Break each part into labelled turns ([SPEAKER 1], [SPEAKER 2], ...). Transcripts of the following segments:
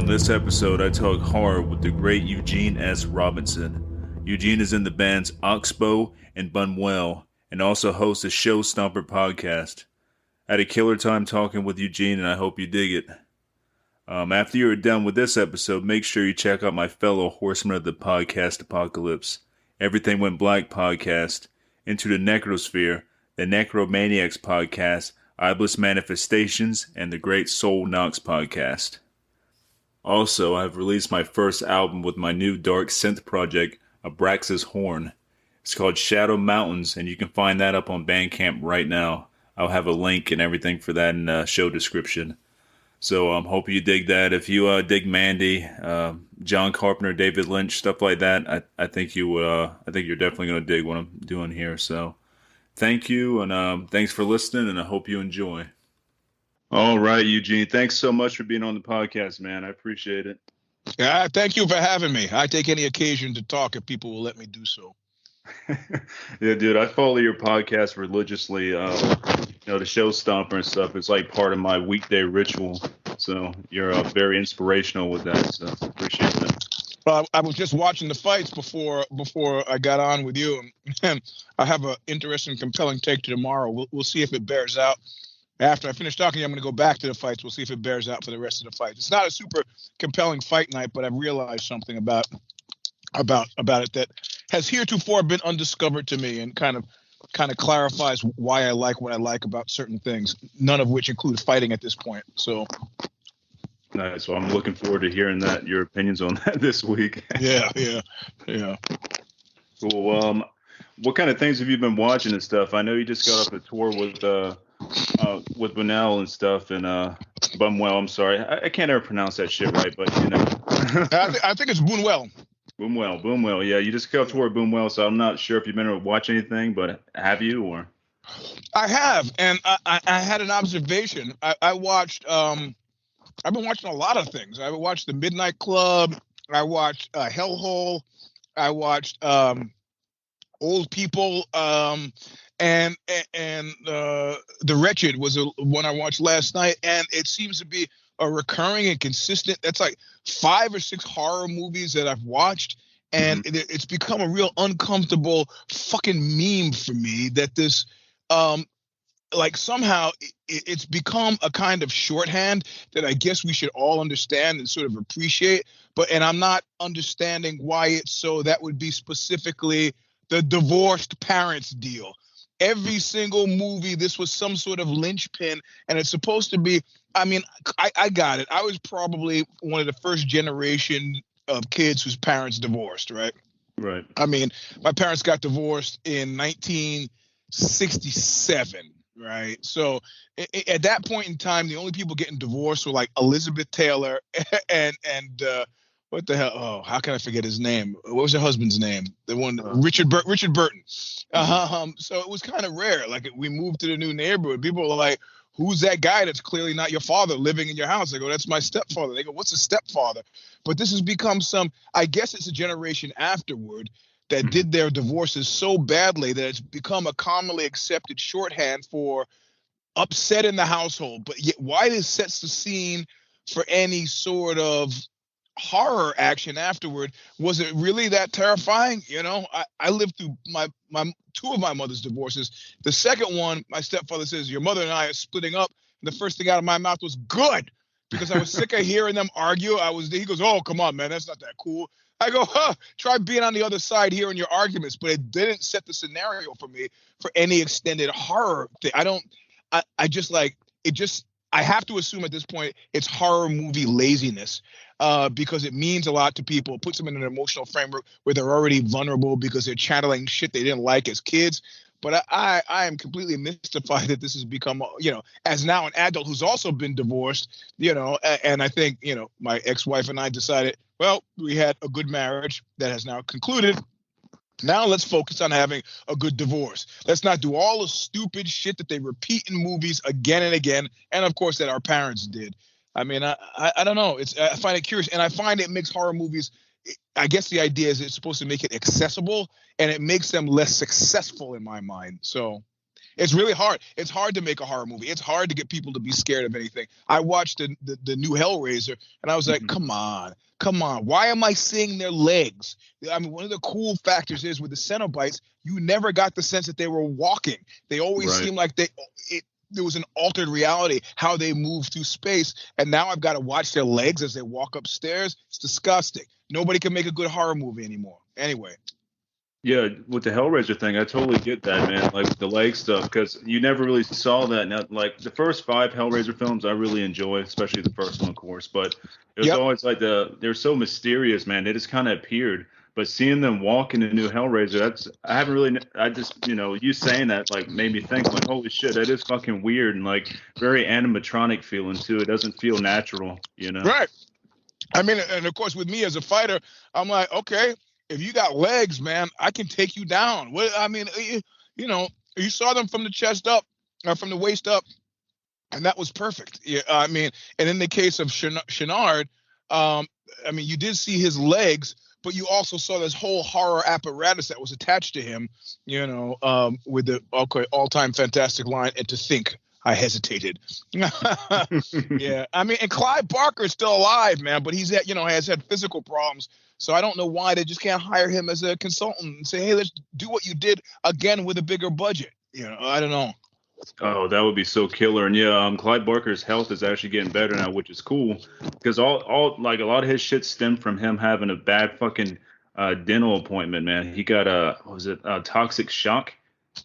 [SPEAKER 1] this episode, I talk horror with the great Eugene S Robinson. Eugene is in the bands Oxbow and Bunuel and also hosts a Show Stomper podcast. I had a killer time talking with Eugene, and I hope you dig it. After you're done with this episode, make sure you check out my fellow horsemen of the podcast apocalypse, Everything Went Black podcast, Into the Necrosphere, the Necromaniacs podcast, Iblis Manifestations, and the Great Soul Knox podcast. Also, I've released my first album with my new dark synth project, Abraxas Horn. It's called Shadow Mountains, and you can find that up on Bandcamp right now. I'll have a link and everything for that in the show description. So hope you dig that. If you dig Mandy, John Carpenter, David Lynch, stuff like that, I think you I think you're definitely going to dig what I'm doing here. So thank you, and thanks for listening, and I hope you enjoy. All right, Eugene, thanks so much for being on the podcast, man. I appreciate it.
[SPEAKER 2] Yeah, thank you for having me. I take any occasion to talk if people will let me do so.
[SPEAKER 1] Yeah, dude, I follow your podcast religiously. The Show Stomper and stuff. It's like part of my weekday ritual. So you're very inspirational with that. So appreciate that.
[SPEAKER 2] Well, I was just watching the fights before I got on with you, and I have an interesting, compelling take to tomorrow. We'll see if it bears out. After I finish talking, I'm going to go back to the fights. We'll see if it bears out for the rest of the fights. It's not a super compelling fight night, but I've realized something about it that has heretofore been undiscovered to me, and kind of clarifies why I like what I like about certain things, none of which include fighting at this point. So
[SPEAKER 1] nice. Well, I'm looking forward to hearing your opinions on that this week.
[SPEAKER 2] Yeah.
[SPEAKER 1] Cool. What kind of things have you been watching and stuff? I know you just got off a tour with Bunuel and stuff, and Bunuel. I'm sorry, I can't ever pronounce that shit right, but you know.
[SPEAKER 2] I think it's Bunuel.
[SPEAKER 1] Bunuel. Yeah, you just got off tour with Bunuel, so I'm not sure if you've been able to watch anything, but have you? Or
[SPEAKER 2] I have, and I had an observation. I watched. I've been watching a lot of things. I watched The Midnight Club. I watched Hellhole. I watched Old People. And The Wretched was one I watched last night, and it seems to be a recurring and consistent. That's like 5 or 6 horror movies that I've watched, and it's become a real uncomfortable fucking meme for me that this, somehow it's become a kind of shorthand that I guess we should all understand and sort of appreciate. And I'm not understanding why it's so. That would be specifically the divorced parents deal. Every single movie, this was some sort of linchpin, and it's supposed to be. I mean, I got it. I was probably one of the first generation of kids whose parents divorced, right?
[SPEAKER 1] Right.
[SPEAKER 2] I mean, my parents got divorced in 1967, right? So at that point in time, the only people getting divorced were like Elizabeth Taylor and what the hell? Oh, how can I forget his name? What was her husband's name? The one, Richard Burton. So it was kind of rare. Like, we moved to the new neighborhood. People were like, who's that guy that's clearly not your father living in your house? I go, that's my stepfather. They go, what's a stepfather? But this has become I guess it's a generation afterward that did their divorces so badly that it's become a commonly accepted shorthand for upset in the household. But yet, why this sets the scene for any sort of horror action afterward? Was it really that terrifying? You know, I lived through my 2 of my mother's divorces. The second one, my stepfather says, your mother and I are splitting up. And the first thing out of my mouth was good, because I was sick of hearing them argue. He goes, oh, come on, man, that's not that cool. I go, try being on the other side hearing your arguments. But it didn't set the scenario for me for any extended horror thing. I have to assume at this point it's horror movie laziness, because it means a lot to people. It puts them in an emotional framework where they're already vulnerable because they're channeling shit they didn't like as kids. But I am completely mystified that this has become, as now an adult who's also been divorced, and I think, my ex-wife and I decided, well, we had a good marriage that has now concluded. Now let's focus on having a good divorce. Let's not do all the stupid shit that they repeat in movies again and again, and of course that our parents did. I mean, I don't know. I find it curious, and I find it makes horror movies. I guess the idea is it's supposed to make it accessible, and it makes them less successful in my mind. So It's really hard. It's hard to make a horror movie. It's hard to get people to be scared of anything. I watched the new Hellraiser, and I was like, come on. Why am I seeing their legs? I mean, one of the cool factors is with the Cenobites, you never got the sense that they were walking. They always seemed like there was an altered reality, how they move through space. And now I've got to watch their legs as they walk upstairs. It's disgusting. Nobody can make a good horror movie anymore. Anyway.
[SPEAKER 1] Yeah, with the Hellraiser thing, I totally get that, man. Like the leg stuff, because you never really saw that. Now, like the first 5 Hellraiser films, I really enjoy, especially the first one, of course. But it was always like they're so mysterious, man. They just kind of appeared. But seeing them walk in the new Hellraiser, I just, you saying that like made me think like, holy shit, that is fucking weird and like very animatronic feeling too. It doesn't feel natural,
[SPEAKER 2] Right. I mean, and of course, with me as a fighter, I'm like, okay, if you got legs, man, I can take you down. What I mean, you saw them from the chest up, or from the waist up, and that was perfect. Yeah, I mean, and in the case of Chenard, I mean, you did see his legs, but you also saw this whole horror apparatus that was attached to him, with the all-time fantastic line, and to think I hesitated. Yeah, I mean, and Clive Barker is still alive, man, but he's has had physical problems. So I don't know why they just can't hire him as a consultant and say, hey, let's do what you did again with a bigger budget. I don't know.
[SPEAKER 1] Oh, that would be so killer. And yeah, Clyde Barker's health is actually getting better now, which is cool because all like a lot of his shit stemmed from him having a bad fucking dental appointment, man. He got toxic shock,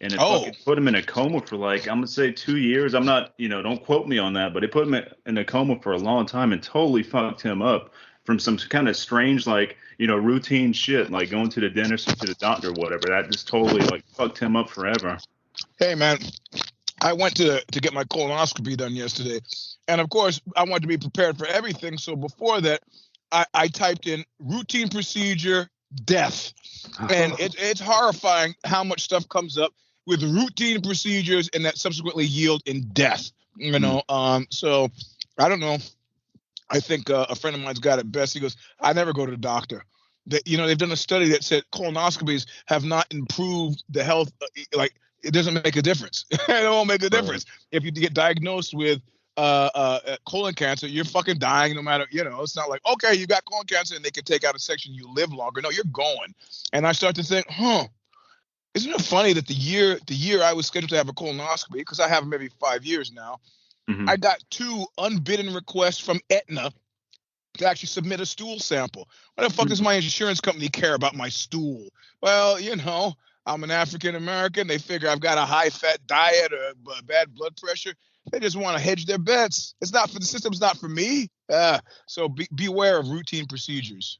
[SPEAKER 1] and it fucking put him in a coma for like, I'm gonna say 2 years. I'm not, don't quote me on that, but it put him in a coma for a long time and totally fucked him up from some kind of strange, like, routine shit, like going to the dentist or to the doctor or whatever. That just totally like fucked him up forever.
[SPEAKER 2] Hey, man, I went to get my colonoscopy done yesterday. And of course, I wanted to be prepared for everything. So before that, I typed in routine procedure, death. And it's horrifying how much stuff comes up with routine procedures and that subsequently yield in death. So I don't know. I think a friend of mine's got it best. He goes, I never go to the doctor. They've done a study that said colonoscopies have not improved the health. Like, it doesn't make a difference. It won't make a difference. If you get diagnosed with colon cancer, you're fucking dying no matter, it's not like, okay, you got colon cancer and they can take out a section, you live longer. No, you're going. And I start to think, isn't it funny that the year I was scheduled to have a colonoscopy, because I have them every 5 years now, I got 2 unbidden requests from Aetna to actually submit a stool sample. Why the fuck does my insurance company care about my stool? Well, I'm an African American. They figure I've got a high-fat diet or bad blood pressure. They just want to hedge their bets. It's not for the system's not for me. So beware of routine procedures.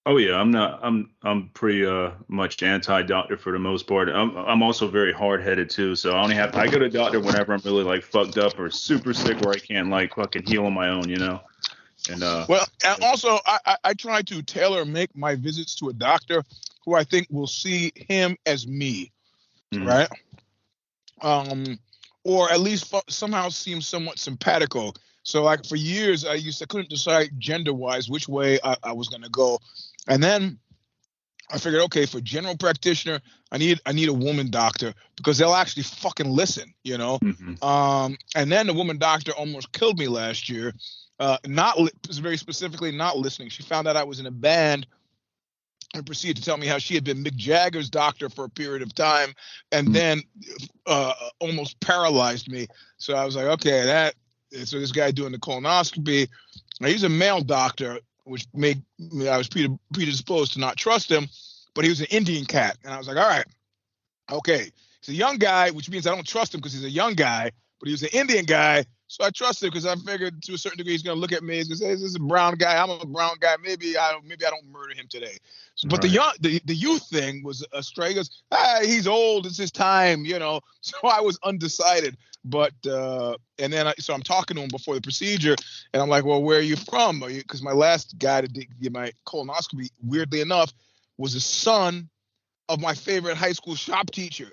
[SPEAKER 1] Oh yeah, I'm pretty much anti-doctor for the most part. I'm also very hard-headed too, so I go to the doctor whenever I'm really like fucked up or super sick where I can't like fucking heal on my own, And
[SPEAKER 2] and also I try to tailor make my visits to a doctor who I think will see him as me, right? Or at least somehow seem somewhat simpatico. So like for years I couldn't decide gender-wise which way I was going to go. And then I figured, okay, for general practitioner, I need a woman doctor because they'll actually fucking listen, And then the woman doctor almost killed me last year, very specifically not listening. She found out I was in a band and proceeded to tell me how she had been Mick Jagger's doctor for a period of time, and then almost paralyzed me. So I was like, okay, so this guy doing the colonoscopy, now he's a male doctor, which made me, I was predisposed to not trust him, but he was an Indian cat. And I was like, all right, okay. He's a young guy, which means I don't trust him because he's a young guy, but he was an Indian guy. So I trusted him because I figured to a certain degree he's going to look at me and say, hey, this is a brown guy. I'm a brown guy. Maybe I don't murder him today. So, but the youth thing was a stray. He goes, he's old. It's his time, So I was undecided. But and then so I'm talking to him before the procedure, and I'm like, well, where are you from? Because my last guy to get my colonoscopy, weirdly enough, was the son of my favorite high school shop teacher.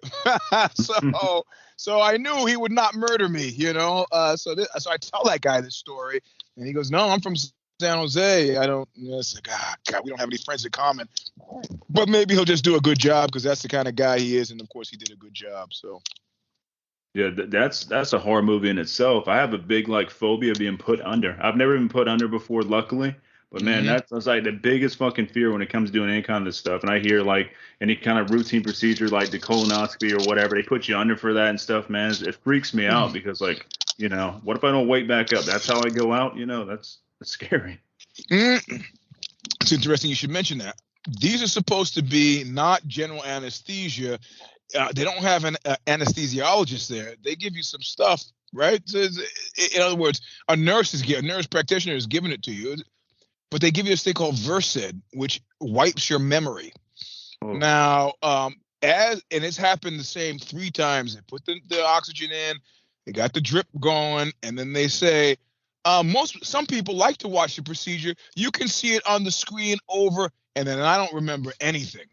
[SPEAKER 2] So I knew he would not murder me, So I tell that guy this story, and he goes, no, I'm from San Jose. I don't. It's like, God, we don't have any friends in common. But maybe he'll just do a good job because that's the kind of guy he is, and of course he did a good job. So.
[SPEAKER 1] Yeah, that's a horror movie in itself. I have a big like phobia of being put under. I've never been put under before, luckily. But man,
[SPEAKER 2] Hmm.
[SPEAKER 1] that's like the biggest fucking fear when it comes to doing any kind of this stuff. And I hear like any kind of routine procedure like the colonoscopy or whatever, they put you under for that and stuff, man. It freaks me out because like, what if I don't wake back up? That's how I go out, that's scary.
[SPEAKER 2] Mm. It's interesting you should mention that. These are supposed to be not general anesthesia. They don't have an anesthesiologist there. They give you some stuff, right? So in other words, a nurse practitioner is giving it to you, but they give you this thing called Versed, which wipes your memory.
[SPEAKER 1] Oh.
[SPEAKER 2] Now, and it's happened the same 3 times. They put the oxygen in, they got the drip going, and then they say, some people like to watch the procedure. You can see it on the screen over, and then I don't remember anything.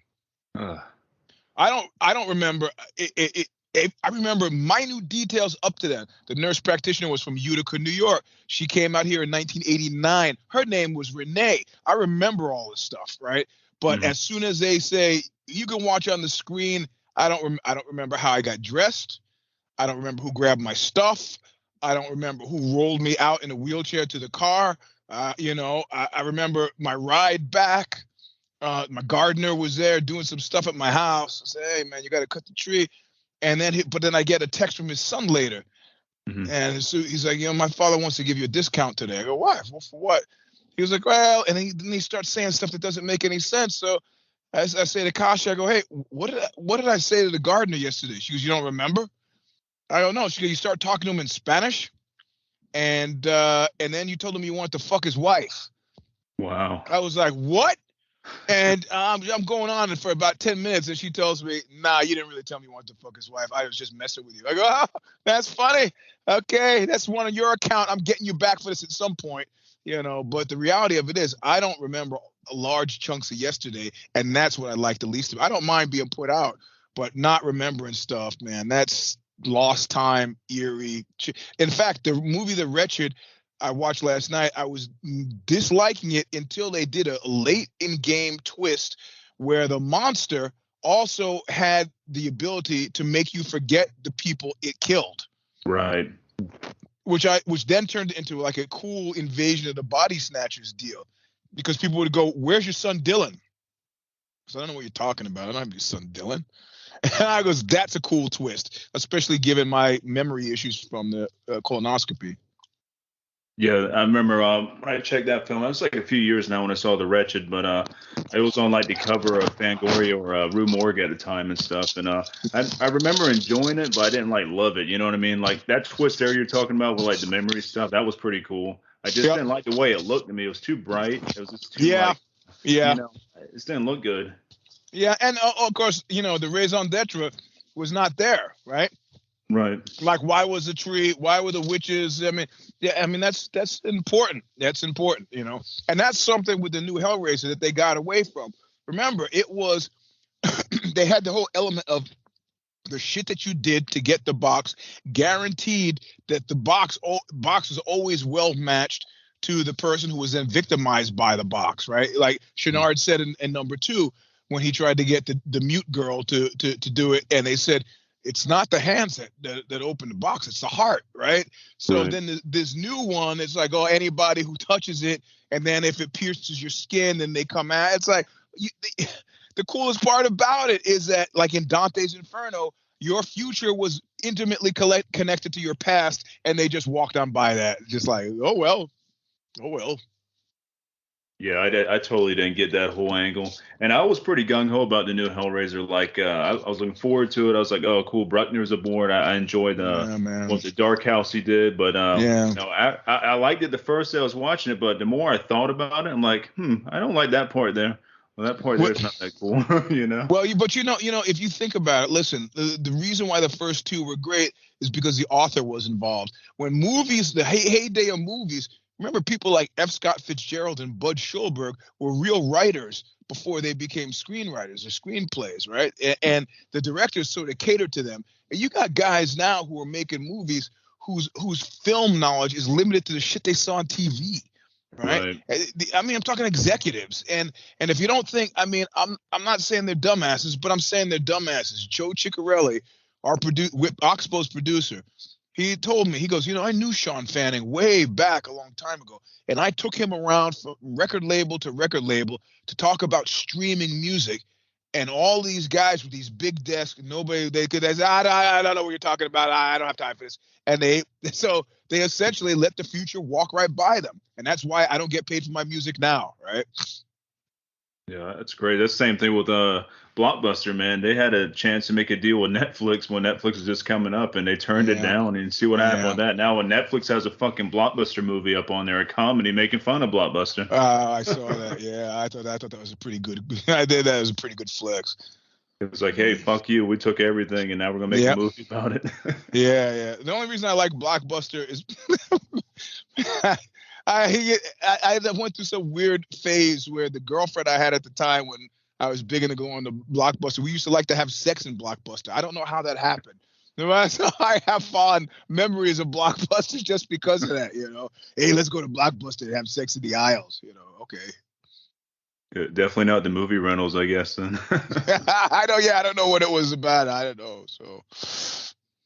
[SPEAKER 2] I don't remember it. I remember minute details up to that. The nurse practitioner was from Utica, New York. She came out here in 1989. Her name was Renee. I remember all this stuff, right? But as soon as they say you can watch on the screen, I don't remember how I got dressed. I don't remember who grabbed my stuff. I don't remember who rolled me out in a wheelchair to the car. I remember my ride back. My gardener was there doing some stuff at my house. I said, "Hey, man, you got to cut the tree." And then, but then I get a text from his son later, and so he's like, "My father wants to give you a discount today." I go, "Why? Well, for what?" He was like, "Well," and then he starts saying stuff that doesn't make any sense. So I say to Kasha, I go, "Hey, what did I say to the gardener yesterday?" She goes, "You don't remember?" I don't know. She goes, "You start talking to him in Spanish, and then you told him you wanted to fuck his wife."
[SPEAKER 1] Wow.
[SPEAKER 2] I was like, "What?" And I'm going on for about 10 minutes, and she tells me, "Nah, you didn't really tell me you wanted to fuck his wife. I was just messing with you." I go, "Oh, that's funny. Okay, that's one on your account. I'm getting you back for this at some point, But the reality of it is, I don't remember large chunks of yesterday, and that's what I like the least. I don't mind being put out, but not remembering stuff, man, that's lost time, eerie. In fact, the movie The Wretched I watched last night, I was disliking it until they did a late in-game twist where the monster also had the ability to make you forget the people it killed.
[SPEAKER 1] Right.
[SPEAKER 2] Which then turned into like a cool Invasion of the Body Snatchers deal, because people would go, "Where's your son Dylan?" So I don't know what you're talking about. I don't have your son Dylan. And I goes, "That's a cool twist, especially given my memory issues from the colonoscopy."
[SPEAKER 1] Yeah, I remember when I checked that film. It was like a few years now when I saw The Wretched, but it was on like the cover of Fangoria or Rue Morgue at the time and stuff. And I remember enjoying it, but I didn't like love it. You know what I mean? Like that twist there you're talking about with like the memory stuff, that was pretty cool. I just didn't like the way it looked to me. It was too bright. It was just too like, it just didn't look good.
[SPEAKER 2] Yeah, and of course, the raison d'etre was not there, right?
[SPEAKER 1] Right.
[SPEAKER 2] Like, why was the tree? Why were the witches? I mean, that's important. That's important, And that's something with the new Hellraiser that they got away from. Remember, it was they had the whole element of the shit that you did to get the box, guaranteed that the box was always well matched to the person who was then victimized by the box, right? Like Chenard said in number 2 when he tried to get the mute girl to do it, and they said, it's not the hands that open the box, it's the heart, right? So then this new one, it's like, oh, anybody who touches it, and then if it pierces your skin, then they come out. It's like, the coolest part about it is that, like in Dante's Inferno, your future was intimately connected to your past, and they just walked on by that, just like, oh well.
[SPEAKER 1] Yeah, I totally didn't get that whole angle, and I was pretty gung ho about the new Hellraiser. Like, I was looking forward to it. I was like, "Oh, cool, Bruckner's aboard." I enjoyed what the Dark House he did, but I liked it the first day I was watching it, but the more I thought about it, I'm like, I don't like that part there. Well, that part there is not that cool,
[SPEAKER 2] Well, but if you think about it, listen, the reason why the first 2 were great is because the author was involved. When movies, the heyday of movies. Remember, people like F. Scott Fitzgerald and Bud Schulberg were real writers before they became screenwriters or screenplays, right? And the directors sort of catered to them. And you got guys now who are making movies whose film knowledge is limited to the shit they saw on TV, right? I mean, I'm talking executives. And if you don't think, I mean, I'm not saying they're dumbasses, but I'm saying they're dumbasses. Joe Ciccarelli Oxbow's producer, he told me, he goes, I knew Sean Fanning way back a long time ago, and I took him around from record label to record label to talk about streaming music. And all these guys with these big desks, they say, I don't know what you're talking about. I don't have time for this. And they essentially let the future walk right by them. And that's why I don't get paid for my music now, right?
[SPEAKER 1] Yeah, that's great. That's the same thing with Blockbuster, man. They had a chance to make a deal with Netflix when Netflix was just coming up, and they turned it down. And see what happened with that. Now when Netflix has a fucking Blockbuster movie up on there, a comedy making fun of Blockbuster.
[SPEAKER 2] I saw that. Yeah, I thought that was a pretty good. I did that as a pretty good flex.
[SPEAKER 1] It was like, hey, fuck you. We took everything, and now we're gonna make a movie about it.
[SPEAKER 2] Yeah. The only reason I like Blockbuster is I went through some weird phase where the girlfriend I had at the time, when I was big into going to Blockbuster, we used to like to have sex in Blockbuster. I don't know how that happened. So I have fond memories of Blockbuster just because of that, Hey, let's go to Blockbuster and have sex in the aisles, Okay.
[SPEAKER 1] Yeah, definitely not the movie rentals, I guess, then.
[SPEAKER 2] I don't know what it was about. I don't know. So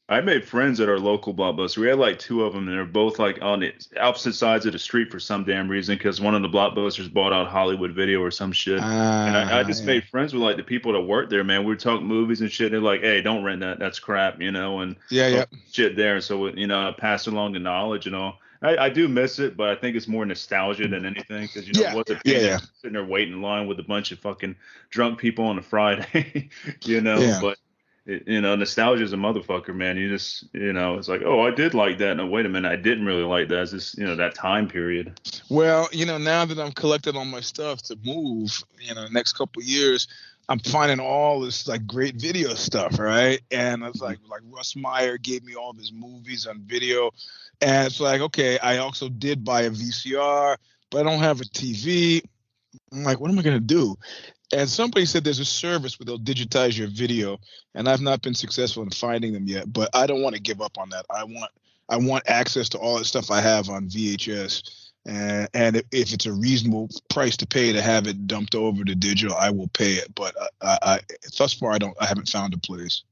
[SPEAKER 1] I made friends at our local Blockbuster. We had like two of them, and they're both like on the opposite sides of the street for some damn reason, because one of the Blockbusters bought out Hollywood Video or some shit. And I just made friends with like the people that work there, man. We would talk movies and shit. They're like, hey, don't rent that. That's crap, and shit there. And so, I passed along the knowledge and all. I do miss it, but I think it's more nostalgia than anything, because what's it sitting there waiting in line with a bunch of fucking drunk people on a Friday, But nostalgia is a motherfucker, man. You just it's like, oh, I did like that. No, wait a minute, I didn't really like that. It's just that time period.
[SPEAKER 2] Well, now that I'm collecting all my stuff to move, the next couple of years, I'm finding all this like great video stuff, right? And it's like Russ Meyer gave me all his movies on video. And it's like, okay, I also did buy a VCR, but I don't have a TV. I'm like, what am I going to do? And somebody said there's a service where they'll digitize your video, and I've not been successful in finding them yet, but I don't want to give up on that. I want access to all the stuff I have on VHS. And if it's a reasonable price to pay to have it dumped over to digital, I will pay it. But I thus far, I haven't found a place.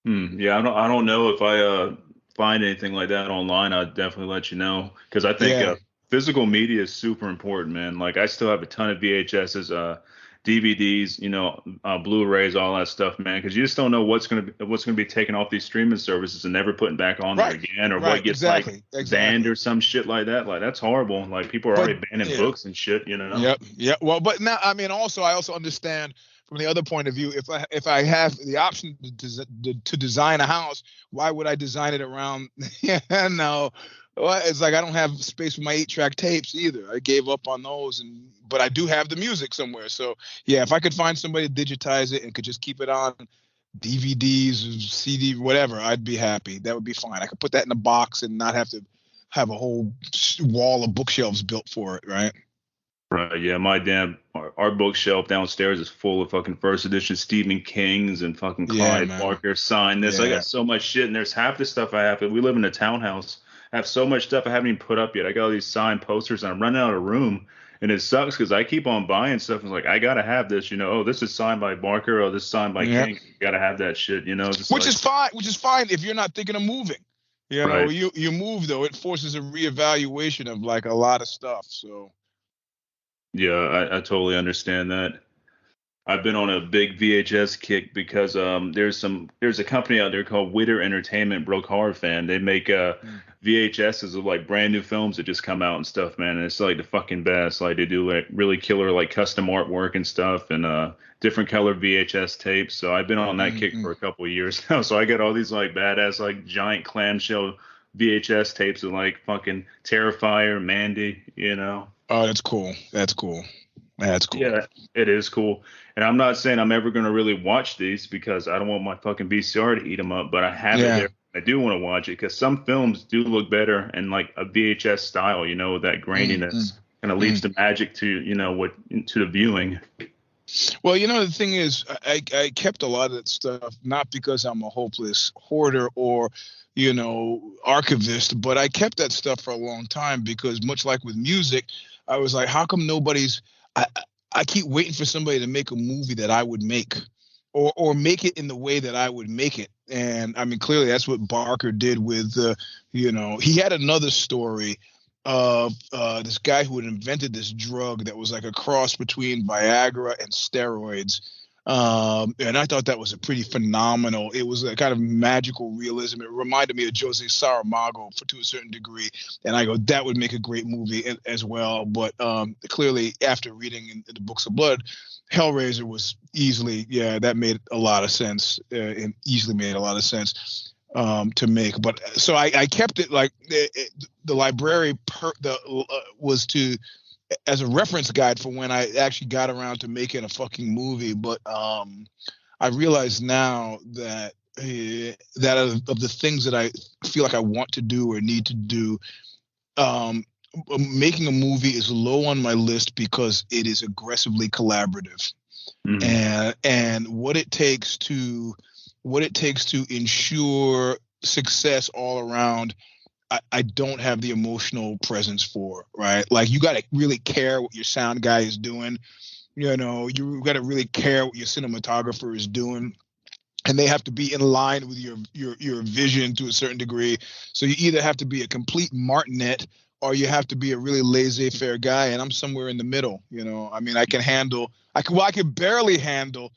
[SPEAKER 1] Yeah, I don't know if I find anything like that online. I'd definitely let you know, because I think physical media is super important, man. Like I still have a ton of VHSs, DVDs, Blu-rays, all that stuff, man. Because you just don't know what's gonna be taken off these streaming services and never putting back on there again, or what gets banned or some shit like that. Like that's horrible. Like people are already banning books and shit,
[SPEAKER 2] Yep. Well, but now I also understand from the other point of view, if I have the option to design a house, why would I design it around? No. Well, it's like I don't have space for my 8-track tapes either. I gave up on those, but I do have the music somewhere. So yeah, if I could find somebody to digitize it and could just keep it on DVDs, CD, whatever, I'd be happy. That would be fine. I could put that in a box and not have to have a whole wall of bookshelves built for it, right?
[SPEAKER 1] Right. Yeah, our bookshelf downstairs is full of fucking first edition Stephen King's and fucking Clive Barker signed this. I got so much shit, and there's half the stuff I have. We live in a townhouse. I have so much stuff I haven't even put up yet. I got all these signed posters, and I'm running out of room. And it sucks because I keep on buying stuff. It's like, I got to have this, oh, this is signed by Barker, or this is signed by King. You got to have that shit,
[SPEAKER 2] Which is fine if you're not thinking of moving. You move, though. It forces a reevaluation of like a lot of stuff. So.
[SPEAKER 1] Yeah, I totally understand that. I've been on a big VHS kick because there's a company out there called Witter Entertainment, broke horror fan. They make VHSs of like brand new films that just come out and stuff, man. And it's like the fucking best. Like they do like really killer like custom artwork and stuff, and different color VHS tapes. So I've been on that kick for a couple of years now. So I got all these like badass like giant clamshell VHS tapes of like fucking Terrifier, Mandy,
[SPEAKER 2] Oh, that's cool. That's cool.
[SPEAKER 1] Yeah, it is cool. And I'm not saying I'm ever going to really watch these because I don't want my fucking VCR to eat them up, but I have it there. I do want to watch it because some films do look better in like a VHS style, that graininess kind of leads the magic to, to the viewing.
[SPEAKER 2] Well, the thing is, I kept a lot of that stuff, not because I'm a hopeless hoarder or, archivist, but I kept that stuff for a long time because much like with music, I was like, how come I keep waiting for somebody to make a movie that I would make or make it in the way that I would make it. And I mean, clearly that's what Barker did with, he had another story of this guy who had invented this drug that was like a cross between Viagra and steroids. And I thought that was a pretty phenomenal. It was a kind of magical realism. It reminded me of Jose Saramago to a certain degree. And I go, that would make a great movie as well. But clearly, after reading in the Books of Blood, Hellraiser was easily, that made a lot of sense, and easily made a lot of sense to make. But so I kept it like the library was to as a reference guide for when I actually got around to making a fucking movie. But I realize now that of the things that I feel like I want to do or need to do, making a movie is low on my list because it is aggressively collaborative. And what it takes to ensure success all around, I don't have the emotional presence for, right? Like, you got to really care what your sound guy is doing. You got to really care what your cinematographer is doing. And they have to be in line with your vision to a certain degree. So you either have to be a complete martinet or you have to be a really laissez-faire guy. And I'm somewhere in the middle. I mean, I can barely handle,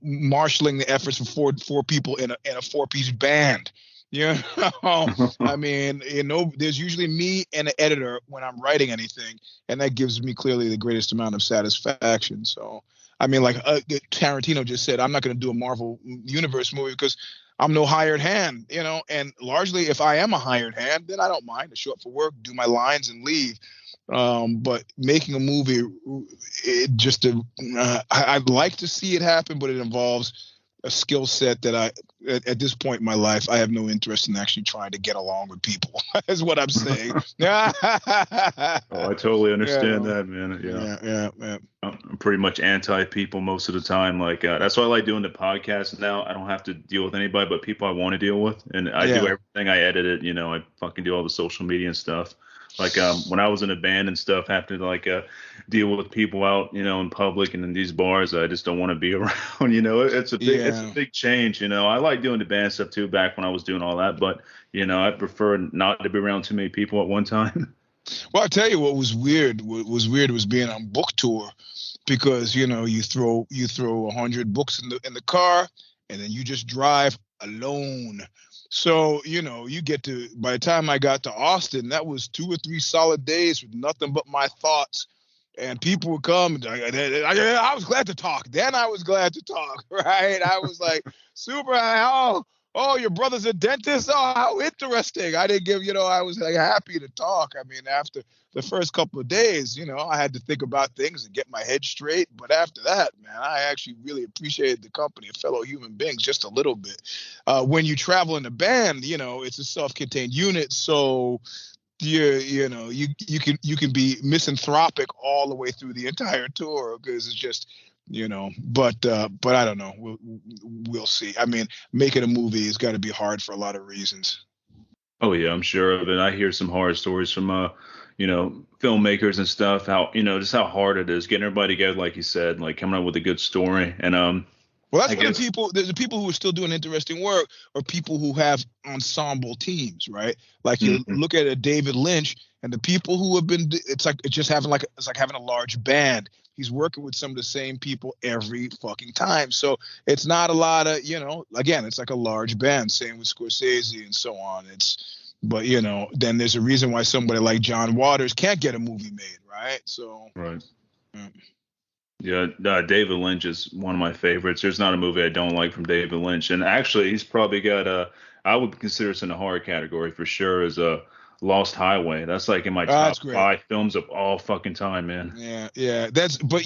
[SPEAKER 2] marshaling the efforts of four people in a 4-piece band. I mean, there's usually me and an editor when I'm writing anything, and that gives me clearly the greatest amount of satisfaction. So, I mean, like Tarantino just said, I'm not going to do a Marvel Universe movie because I'm no hired hand, and largely if I am a hired hand, then I don't mind to show up for work, do my lines and leave. But making a movie, I'd like to see it happen, but it involves a skill set that at this point in my life, I have no interest in actually trying to get along with people, is what I'm saying.
[SPEAKER 1] Oh, I totally understand that, man.
[SPEAKER 2] Yeah.
[SPEAKER 1] I'm pretty much anti-people most of the time. Like, that's why I like doing the podcast now. I don't have to deal with anybody but people I want to deal with. And I do everything. I edit it, I fucking do all the social media and stuff. Like, when I was in a band and stuff, having to deal with people out, in public and in these bars, I just don't want to be around. It's a big change. I like doing the band stuff too back when I was doing all that, but I prefer not to be around too many people at one time.
[SPEAKER 2] Well, I tell you what was weird. What was weird was being on book tour, because you throw 100 books in the car, and then you just drive alone. So, you get to, by the time I got to Austin, that was 2 or 3 solid days with nothing but my thoughts. And people would come. I was glad to talk. Then I was glad to talk, right? I was like, super, oh, your brother's a dentist? Oh, how interesting. I didn't give, I was like happy to talk. I mean, after the first couple of days, I had to think about things and get my head straight. But after that, man, I actually really appreciated the company of fellow human beings just a little bit. When you travel in a band, it's a self-contained unit. So you can be misanthropic all the way through the entire tour, because it's just, but I don't know. We'll see. I mean, making a movie has got to be hard for a lot of reasons.
[SPEAKER 1] Oh yeah, I'm sure of it. I hear some horror stories from filmmakers and stuff, how just how hard it is getting everybody together, like you said, like coming up with a good story. And
[SPEAKER 2] well, that's the people who are still doing interesting work are people who have ensemble teams, right? Like you look at a David Lynch, and the people who have been, it's like having a large band. He's working with some of the same people every fucking time. So it's not a lot of, again, it's like a large band. Same with Scorsese and so on. But then there's a reason why somebody like John Waters can't get a movie made, right? So
[SPEAKER 1] right. Yeah, David Lynch is one of my favorites. There's not a movie I don't like from David Lynch, and actually, he's probably got I would consider this in the horror category for sure, as a Lost Highway. That's like in my top 5 films of all fucking time, man.
[SPEAKER 2] Yeah. But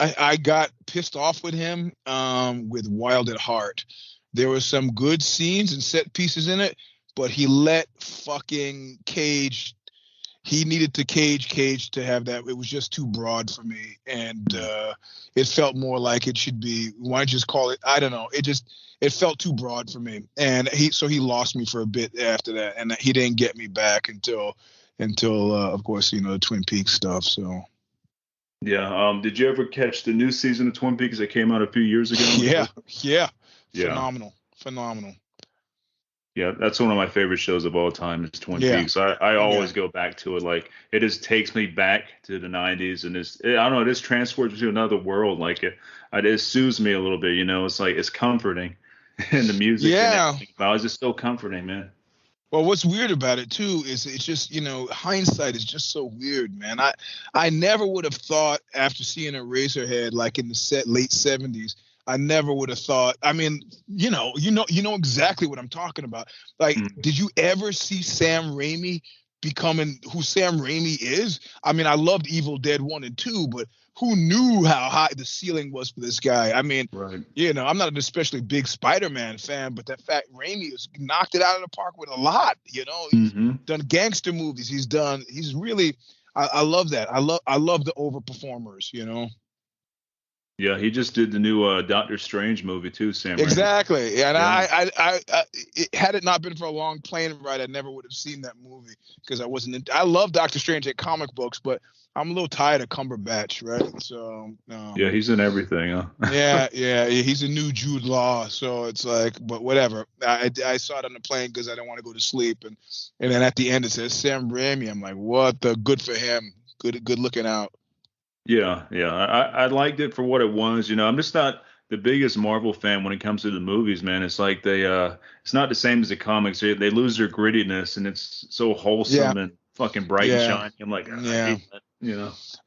[SPEAKER 2] I got pissed off with him with Wild at Heart. There were some good scenes and set pieces in it, but he let fucking Cage. He needed to Cage to have that. It was just too broad for me, and it felt more like it should be. Why don't you just call it? I don't know. It felt too broad for me, and he lost me for a bit after that, and he didn't get me back until of course the Twin Peaks stuff. So
[SPEAKER 1] yeah. Did you ever catch the new season of Twin Peaks that came out a few years ago?
[SPEAKER 2] Yeah. Phenomenal. Phenomenal.
[SPEAKER 1] Yeah, that's one of my favorite shows of all time is Twin
[SPEAKER 2] Yeah.
[SPEAKER 1] Peaks. I always
[SPEAKER 2] Yeah.
[SPEAKER 1] go back to it. Like it just takes me back to the 90s, and I don't know, it just transports me to another world. Like it soothes me a little bit. It's like it's comforting, and the music and
[SPEAKER 2] Yeah.
[SPEAKER 1] everything. It's just so comforting, man.
[SPEAKER 2] Well, what's weird about it too is it's just, hindsight is just so weird, man. I never would have thought after seeing Eraserhead like in the late 70s, I never would have thought. I mean, you know exactly what I'm talking about. Like,
[SPEAKER 1] Mm.
[SPEAKER 2] did you ever see Sam Raimi becoming who Sam Raimi is? I mean, I loved Evil Dead 1 and 2, but who knew how high the ceiling was for this guy? I mean,
[SPEAKER 1] Right.
[SPEAKER 2] I'm not an especially big Spider-Man fan, but that fact Raimi has knocked it out of the park with a lot. He's
[SPEAKER 1] Hmm.
[SPEAKER 2] done gangster movies. He's really, I love that. I love the overperformers.
[SPEAKER 1] Yeah, he just did the new Doctor Strange movie too, Sam Raimi.
[SPEAKER 2] Exactly. And
[SPEAKER 1] Yeah.
[SPEAKER 2] had it not been for a long plane ride, I never would have seen that movie because I love Doctor Strange at comic books, but I'm a little tired of Cumberbatch, right? So,
[SPEAKER 1] Yeah, he's in everything, huh?
[SPEAKER 2] yeah, he's a new Jude Law, so it's like, but whatever. I saw it on the plane because I didn't want to go to sleep, and then at the end it says Sam Raimi. I'm like, what the good for him. Good looking out.
[SPEAKER 1] Yeah, yeah. I liked it for what it was. I'm just not the biggest Marvel fan when it comes to the movies, man. It's like it's not the same as the comics. They lose their grittiness, and it's so
[SPEAKER 2] Yeah,
[SPEAKER 1] wholesome and fucking bright and
[SPEAKER 2] yeah,
[SPEAKER 1] shiny. I'm like, I
[SPEAKER 2] yeah.
[SPEAKER 1] hate that.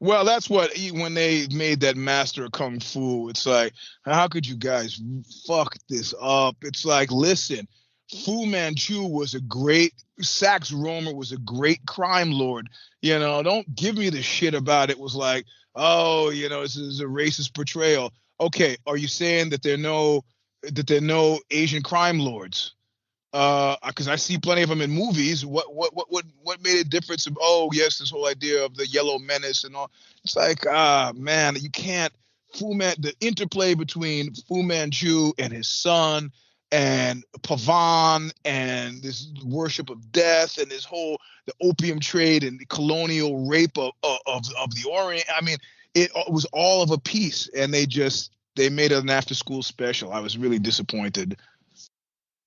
[SPEAKER 2] Well, that's what when they made that Master of Kung Fu. It's like, how could you guys fuck this up? It's like, listen, Fu Manchu was Sax Romer was a great crime lord. Don't give me the shit about it. Was like, oh, this is a racist portrayal. Okay, are you saying that there are no Asian crime lords? Because I see plenty of them in movies. What made a difference? Oh, yes, this whole idea of the yellow menace and all. It's like, man, you can't. The interplay between Fu Manchu and his son and Pavan and this worship of death and the opium trade and the colonial rape of the Orient. I mean, it was all of a piece, and they made it an after school special. I was really disappointed.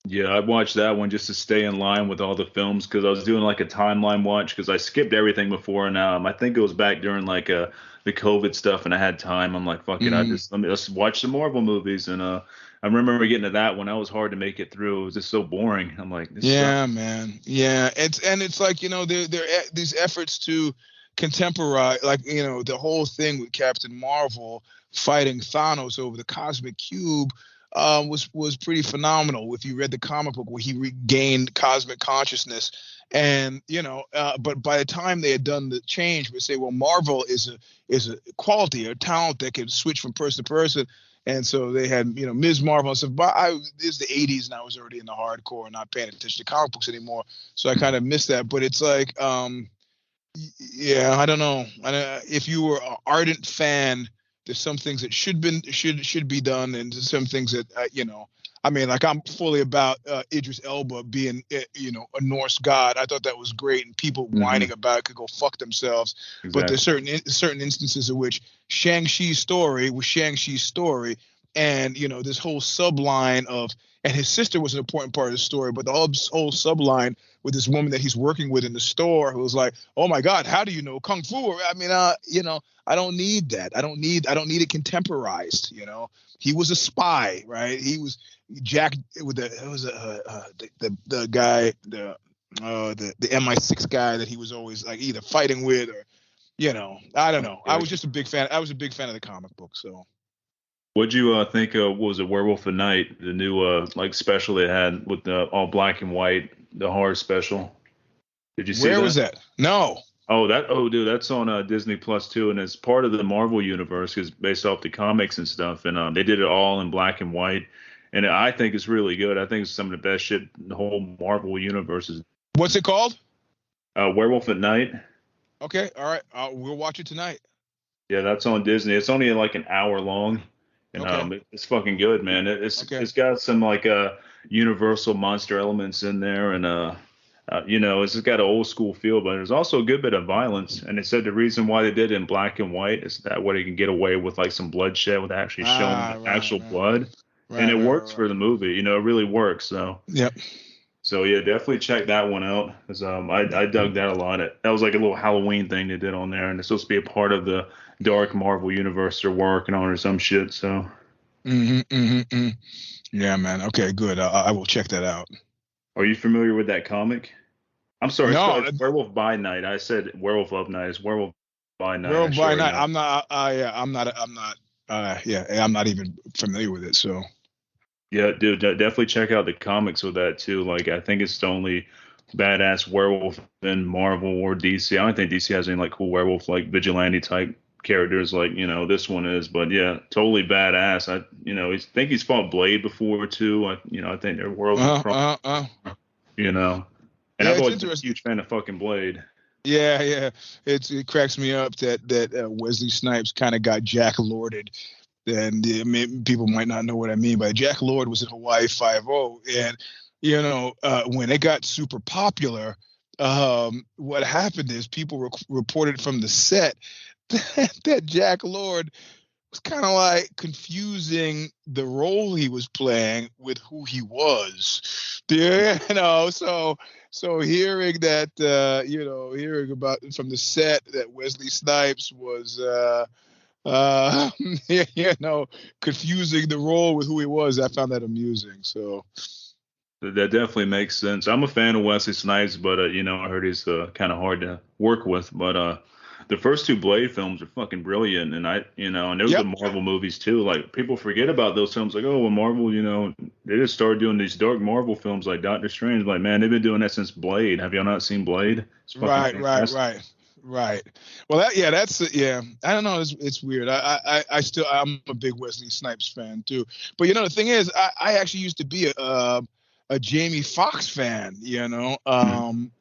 [SPEAKER 1] Yeah, I watched that one just to stay in line with all the films because I was doing like a timeline watch because I skipped everything before and I think it was back during like the COVID stuff and I had time. I'm like, fuck it,
[SPEAKER 2] Mhm.
[SPEAKER 1] let's watch some Marvel movies and I remember getting to that one. That was hard to make it through. It was just so boring. I'm like, this sucks.
[SPEAKER 2] Yeah, man. Yeah, it's like these efforts to contemporize, like the whole thing with Captain Marvel fighting Thanos over the cosmic cube, was pretty phenomenal. If you read the comic book where he regained cosmic consciousness, and but by the time they had done the change, we say, well, Marvel is a quality, a talent that can switch from person to person. And so they had, Ms. Marvel and stuff. But this is the 80s and I was already in the hardcore and not paying attention to comic books anymore. So I kind of missed that. But it's like, yeah, I don't know. If you were an ardent fan, there's some things that should be done, and there's some things that I mean, like I'm fully about Idris Elba being a Norse god. I thought that was great, and people
[SPEAKER 1] Hmm.
[SPEAKER 2] whining about it could go fuck themselves. But there's
[SPEAKER 1] Exactly.
[SPEAKER 2] certain instances in which Shang-Chi's story was Shang-Chi's story, and this whole subline of, and his sister was an important part of the story, but the whole subline with this woman that he's working with in the store who was like, oh my God, how do you know Kung Fu? I mean, I don't need that. I don't need it contemporized. He was a spy, right? He was Jack with the guy, the MI6 guy that he was always like either fighting with or, I don't know. I
[SPEAKER 1] Yeah.
[SPEAKER 2] was just a big fan. I was a big fan of the comic book. So
[SPEAKER 1] What'd you think of, what was it, Werewolf at Night, the new like special they had with the all black and white, the horror special? Did you see
[SPEAKER 2] where was
[SPEAKER 1] that?
[SPEAKER 2] that? No.
[SPEAKER 1] Oh dude, that's on Disney Plus too, and it's part of the Marvel universe. It's based off the comics and stuff, and they did it all in black and white, and I think it's really good. I think it's some of the best shit in the whole Marvel universe is
[SPEAKER 2] What's it called?
[SPEAKER 1] Werewolf at Night.
[SPEAKER 2] Okay. All right. We'll watch it tonight.
[SPEAKER 1] Yeah, that's on Disney. It's only like an hour long, and
[SPEAKER 2] Okay.
[SPEAKER 1] it's fucking good, man.
[SPEAKER 2] Okay.
[SPEAKER 1] It's got some like Universal monster elements in there, and it's just got an old school feel, but there's also a good bit of violence. And it said the reason why they did it in black and white is that way they can get away with like some bloodshed with actually showing the
[SPEAKER 2] Right,
[SPEAKER 1] actual
[SPEAKER 2] right.
[SPEAKER 1] blood. and
[SPEAKER 2] Right,
[SPEAKER 1] it
[SPEAKER 2] right,
[SPEAKER 1] works
[SPEAKER 2] right,
[SPEAKER 1] for the
[SPEAKER 2] right.
[SPEAKER 1] movie. You know, it really works. So.
[SPEAKER 2] Yep.
[SPEAKER 1] So yeah, definitely check that one out. 'Cause, I dug that a lot. That was like a little Halloween thing they did on there, and it's supposed to be a part of the Dark Marvel universe they're working on or some shit. So,
[SPEAKER 2] Mm-hmm. Yeah, man. Okay, good. I will check that out.
[SPEAKER 1] are you familiar with that comic? I'm sorry,
[SPEAKER 2] No,
[SPEAKER 1] it's Werewolf by Night. I said Werewolf of Night. It's Werewolf by Night. I
[SPEAKER 2] Werewolf
[SPEAKER 1] should
[SPEAKER 2] by
[SPEAKER 1] already
[SPEAKER 2] Night.
[SPEAKER 1] know.
[SPEAKER 2] I'm not even familiar with it. So.
[SPEAKER 1] Yeah, dude, definitely check out the comics with that too. Like, I think it's the only badass werewolf in Marvel or DC. I don't think DC has any like cool werewolf like vigilante type characters like this one is. But yeah, totally badass. I think he's fought Blade before too. I think their worlds have crossed.
[SPEAKER 2] Uh, uh.
[SPEAKER 1] You know, and
[SPEAKER 2] Yeah,
[SPEAKER 1] I've
[SPEAKER 2] it's
[SPEAKER 1] always been a
[SPEAKER 2] interesting.
[SPEAKER 1] huge fan of fucking Blade.
[SPEAKER 2] Yeah, yeah. It cracks me up that Wesley Snipes kind of got Jack Lorded. And people might not know what I mean, but Jack Lord was in Hawaii Five-0, and when it got super popular, what happened is people reported from the set that Jack Lord was kind of like confusing the role he was playing with who he was. Yeah, so hearing that, hearing about from the set that Wesley Snipes was. Uh, confusing the role with who he was. I found that amusing. So,
[SPEAKER 1] That definitely makes sense. I'm a fan of Wesley Snipes, but I heard he's kind of hard to work with. But the first two Blade films are fucking brilliant, and and those are
[SPEAKER 2] yep,
[SPEAKER 1] Marvel movies too. Like people forget about those films. Like, oh, well, Marvel, they just started doing these dark Marvel films like Doctor Strange. Like, man, they've been doing that since Blade. Have y'all not seen Blade? It's fucking
[SPEAKER 2] right, right,
[SPEAKER 1] fantastic.
[SPEAKER 2] right, right. Well, yeah. I don't know. It's weird. I'm a big Wesley Snipes fan too. But the thing is, I actually used to be a Jamie Foxx fan.
[SPEAKER 1] Mhm.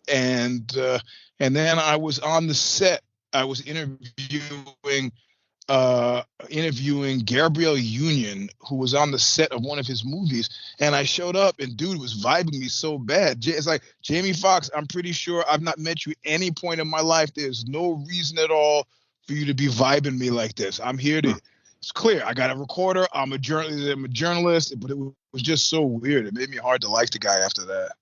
[SPEAKER 2] And then I was on the set. I was interviewing Gabrielle Union, who was on the set of one of his movies, and I showed up, and dude was vibing me so bad. It's like, Jamie Foxx, I'm pretty sure I've not met you any point in my life. There's no reason at all for you to be vibing me like this. I'm here to. It's clear. I got a recorder. I'm a journalist, but it was just so weird. It made me hard to like the guy after that.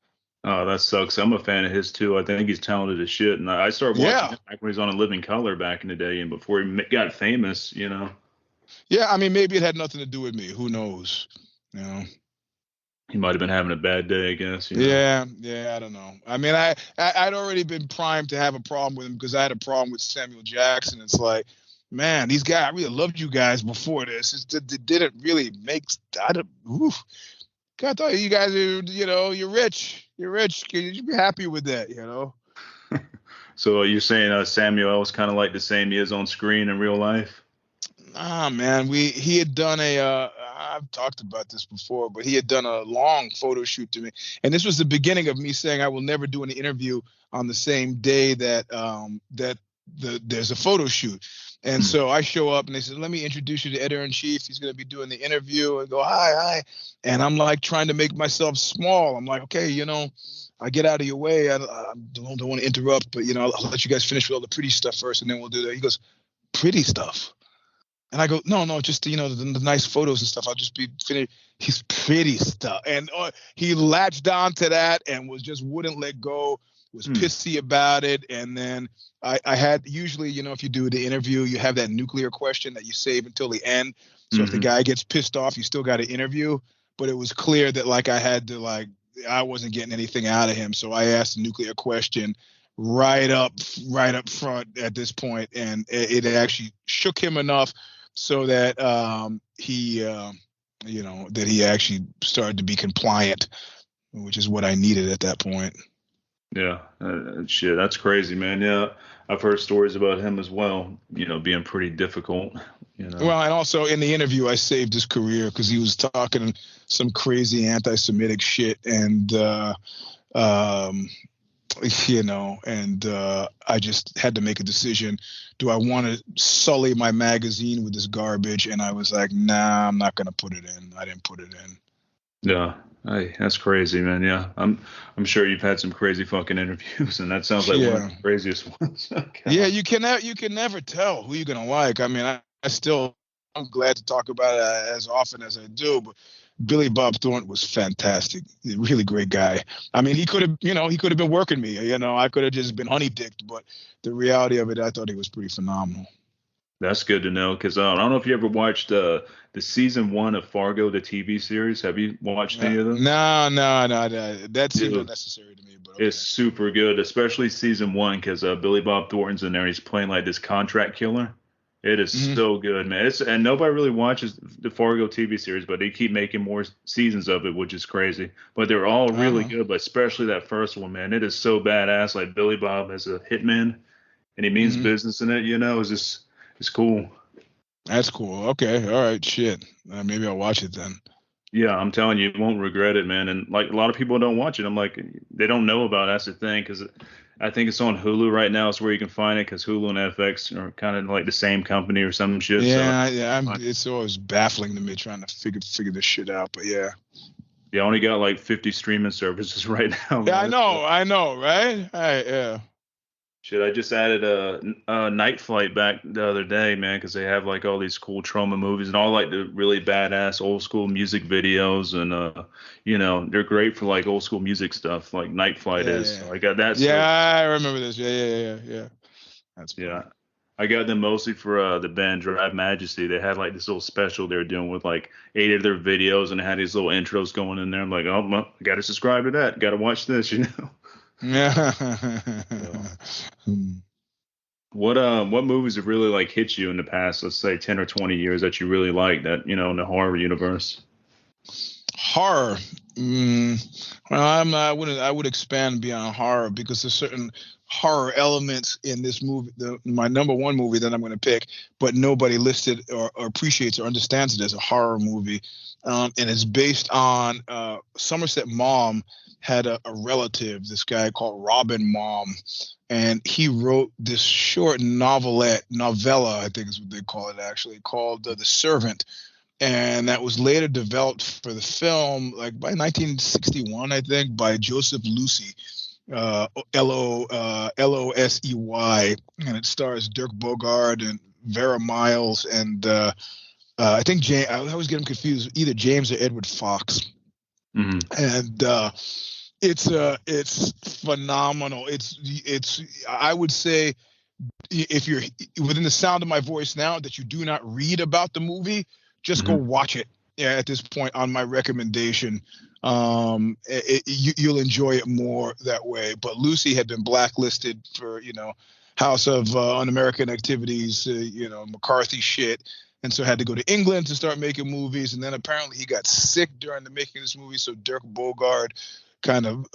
[SPEAKER 1] Oh, that sucks. I'm a fan of his too. I think he's talented as shit. And I started watching
[SPEAKER 2] Yeah.
[SPEAKER 1] him back when he was on A Living Color back in the day, and before he got famous.
[SPEAKER 2] Yeah. I mean, maybe it had nothing to do with me. Who knows? You know.
[SPEAKER 1] He might have been having a bad day, I guess.
[SPEAKER 2] Yeah, I don't know. I mean, I'd already been primed to have a problem with him because I had a problem with Samuel Jackson. It's like, man, these guys, I really loved you guys before this. It didn't really make. Oof. I thought you guys are, you're rich. You're rich. You be happy with that.
[SPEAKER 1] So you're saying Samuel was kind of like the same he is on screen in real life?
[SPEAKER 2] Ah, man, he had done I've talked about this before, but he had done a long photo shoot to me, and this was the beginning of me saying I will never do an interview on the same day that there's a photo shoot. And so I show up, and they said, "Let me introduce you to editor-in-chief. He's going to be doing the interview." And go, "Hi," and I'm like trying to make myself small. I'm like, "Okay, I get out of your way. I don't want to interrupt, but I'll let you guys finish with all the pretty stuff first, and then we'll do that." He goes, "Pretty stuff?" And I go, no, just the nice photos and stuff. I'll just be finished. He's pretty stuff, and he latched on to that and wouldn't let go. Was pissy about it, and then I had usually, if you do the interview, you have that nuclear question that you save until the end. So if the guy gets pissed off, you still got to interview. But it was clear that I wasn't getting anything out of him, so I asked the nuclear question right up front at this point, and it actually shook him enough so that that he actually started to be compliant, which is what I needed at that point.
[SPEAKER 1] Yeah, shit, that's crazy, man. Yeah, I've heard stories about him as well. Being pretty difficult.
[SPEAKER 2] Well, and also in the interview, I saved his career because he was talking some crazy anti-Semitic shit, and I just had to make a decision. Do I want to sully my magazine with this garbage? And I was like, nah, I'm not going to put it in. I didn't put it in.
[SPEAKER 1] Yeah, hey, that's crazy, man. Yeah, I'm sure you've had some crazy fucking interviews, and that sounds like one of the craziest ones.
[SPEAKER 2] Yeah, you can never tell who you're going to like. I mean, I'm glad to talk about it as often as I do, but Billy Bob Thornton was fantastic. Really great guy. I mean, he could have been working me. I could have just been honey dicked, but the reality of it, I thought he was pretty phenomenal.
[SPEAKER 1] That's good to know because I don't know if you ever watched the season 1 of Fargo, the TV series. Have you watched any of those?
[SPEAKER 2] No. That seemed unnecessary to me. But okay.
[SPEAKER 1] It's super good, especially season 1 because Billy Bob Thornton's in there. He's playing like this contract killer. It is so good, man. And nobody really watches the Fargo TV series, but they keep making more seasons of it, which is crazy. But they're all really good, but especially that first one, man. It is so badass. Like Billy Bob as a hitman, and he means business in it. It's cool.
[SPEAKER 2] That's cool. Okay, all right, shit. Maybe I'll watch it then.
[SPEAKER 1] Yeah, I'm telling you, you won't regret it, man. And like a lot of people don't watch it. I'm like, they don't know about it. That's the thing, because I think it's on Hulu right now. It's where you can find it because Hulu and FX are kind of like the same company or some shit.
[SPEAKER 2] Yeah, it's always baffling to me trying to figure this shit out. But yeah.
[SPEAKER 1] I only got like 50 streaming services right now.
[SPEAKER 2] Yeah, I know, right? All right, yeah.
[SPEAKER 1] Shit, I just added a Night Flight back the other day, man, because they have like all these cool trauma movies and all like the really badass old school music videos, and they're great for like old school music stuff, like Night Flight is.
[SPEAKER 2] Yeah.
[SPEAKER 1] So I got that.
[SPEAKER 2] Yeah, I remember this. Yeah. That's funny.
[SPEAKER 1] Yeah. I got them mostly for the band Drive Majesty. They had like this little special they were doing with like 8 of their videos, and it had these little intros going in there. I'm like, oh, well, I got to subscribe to that. Got to watch this,
[SPEAKER 2] Yeah.
[SPEAKER 1] What movies have really like hit you in the past, let's say 10 or 20 years that you really like that, in the horror universe?
[SPEAKER 2] Horror. Well, I would expand beyond horror because there's certain horror elements in this movie, my number one movie that I'm going to pick, but nobody listed or appreciates or understands it as a horror movie. And it's based on Somerset Maugham had a relative, this guy called Robin Maugham, and he wrote this short novella, I think is what they call it actually, called The Servant. And that was later developed for the film, like by 1961, I think, by Joseph Losey, Losey, and it stars Dirk Bogarde and Vera Miles, and I think James. I always get them confused, either James or Edward Fox. And it's phenomenal. It's I would say, if you're within the sound of my voice now, that you do not read about the movie, just go watch it. Yeah, at this point on my recommendation, you'll enjoy it more that way. But Lucy had been blacklisted for House of Un-American Activities, McCarthy shit, and so had to go to England to start making movies. And then apparently he got sick during the making of this movie, so Dirk Bogarde kind of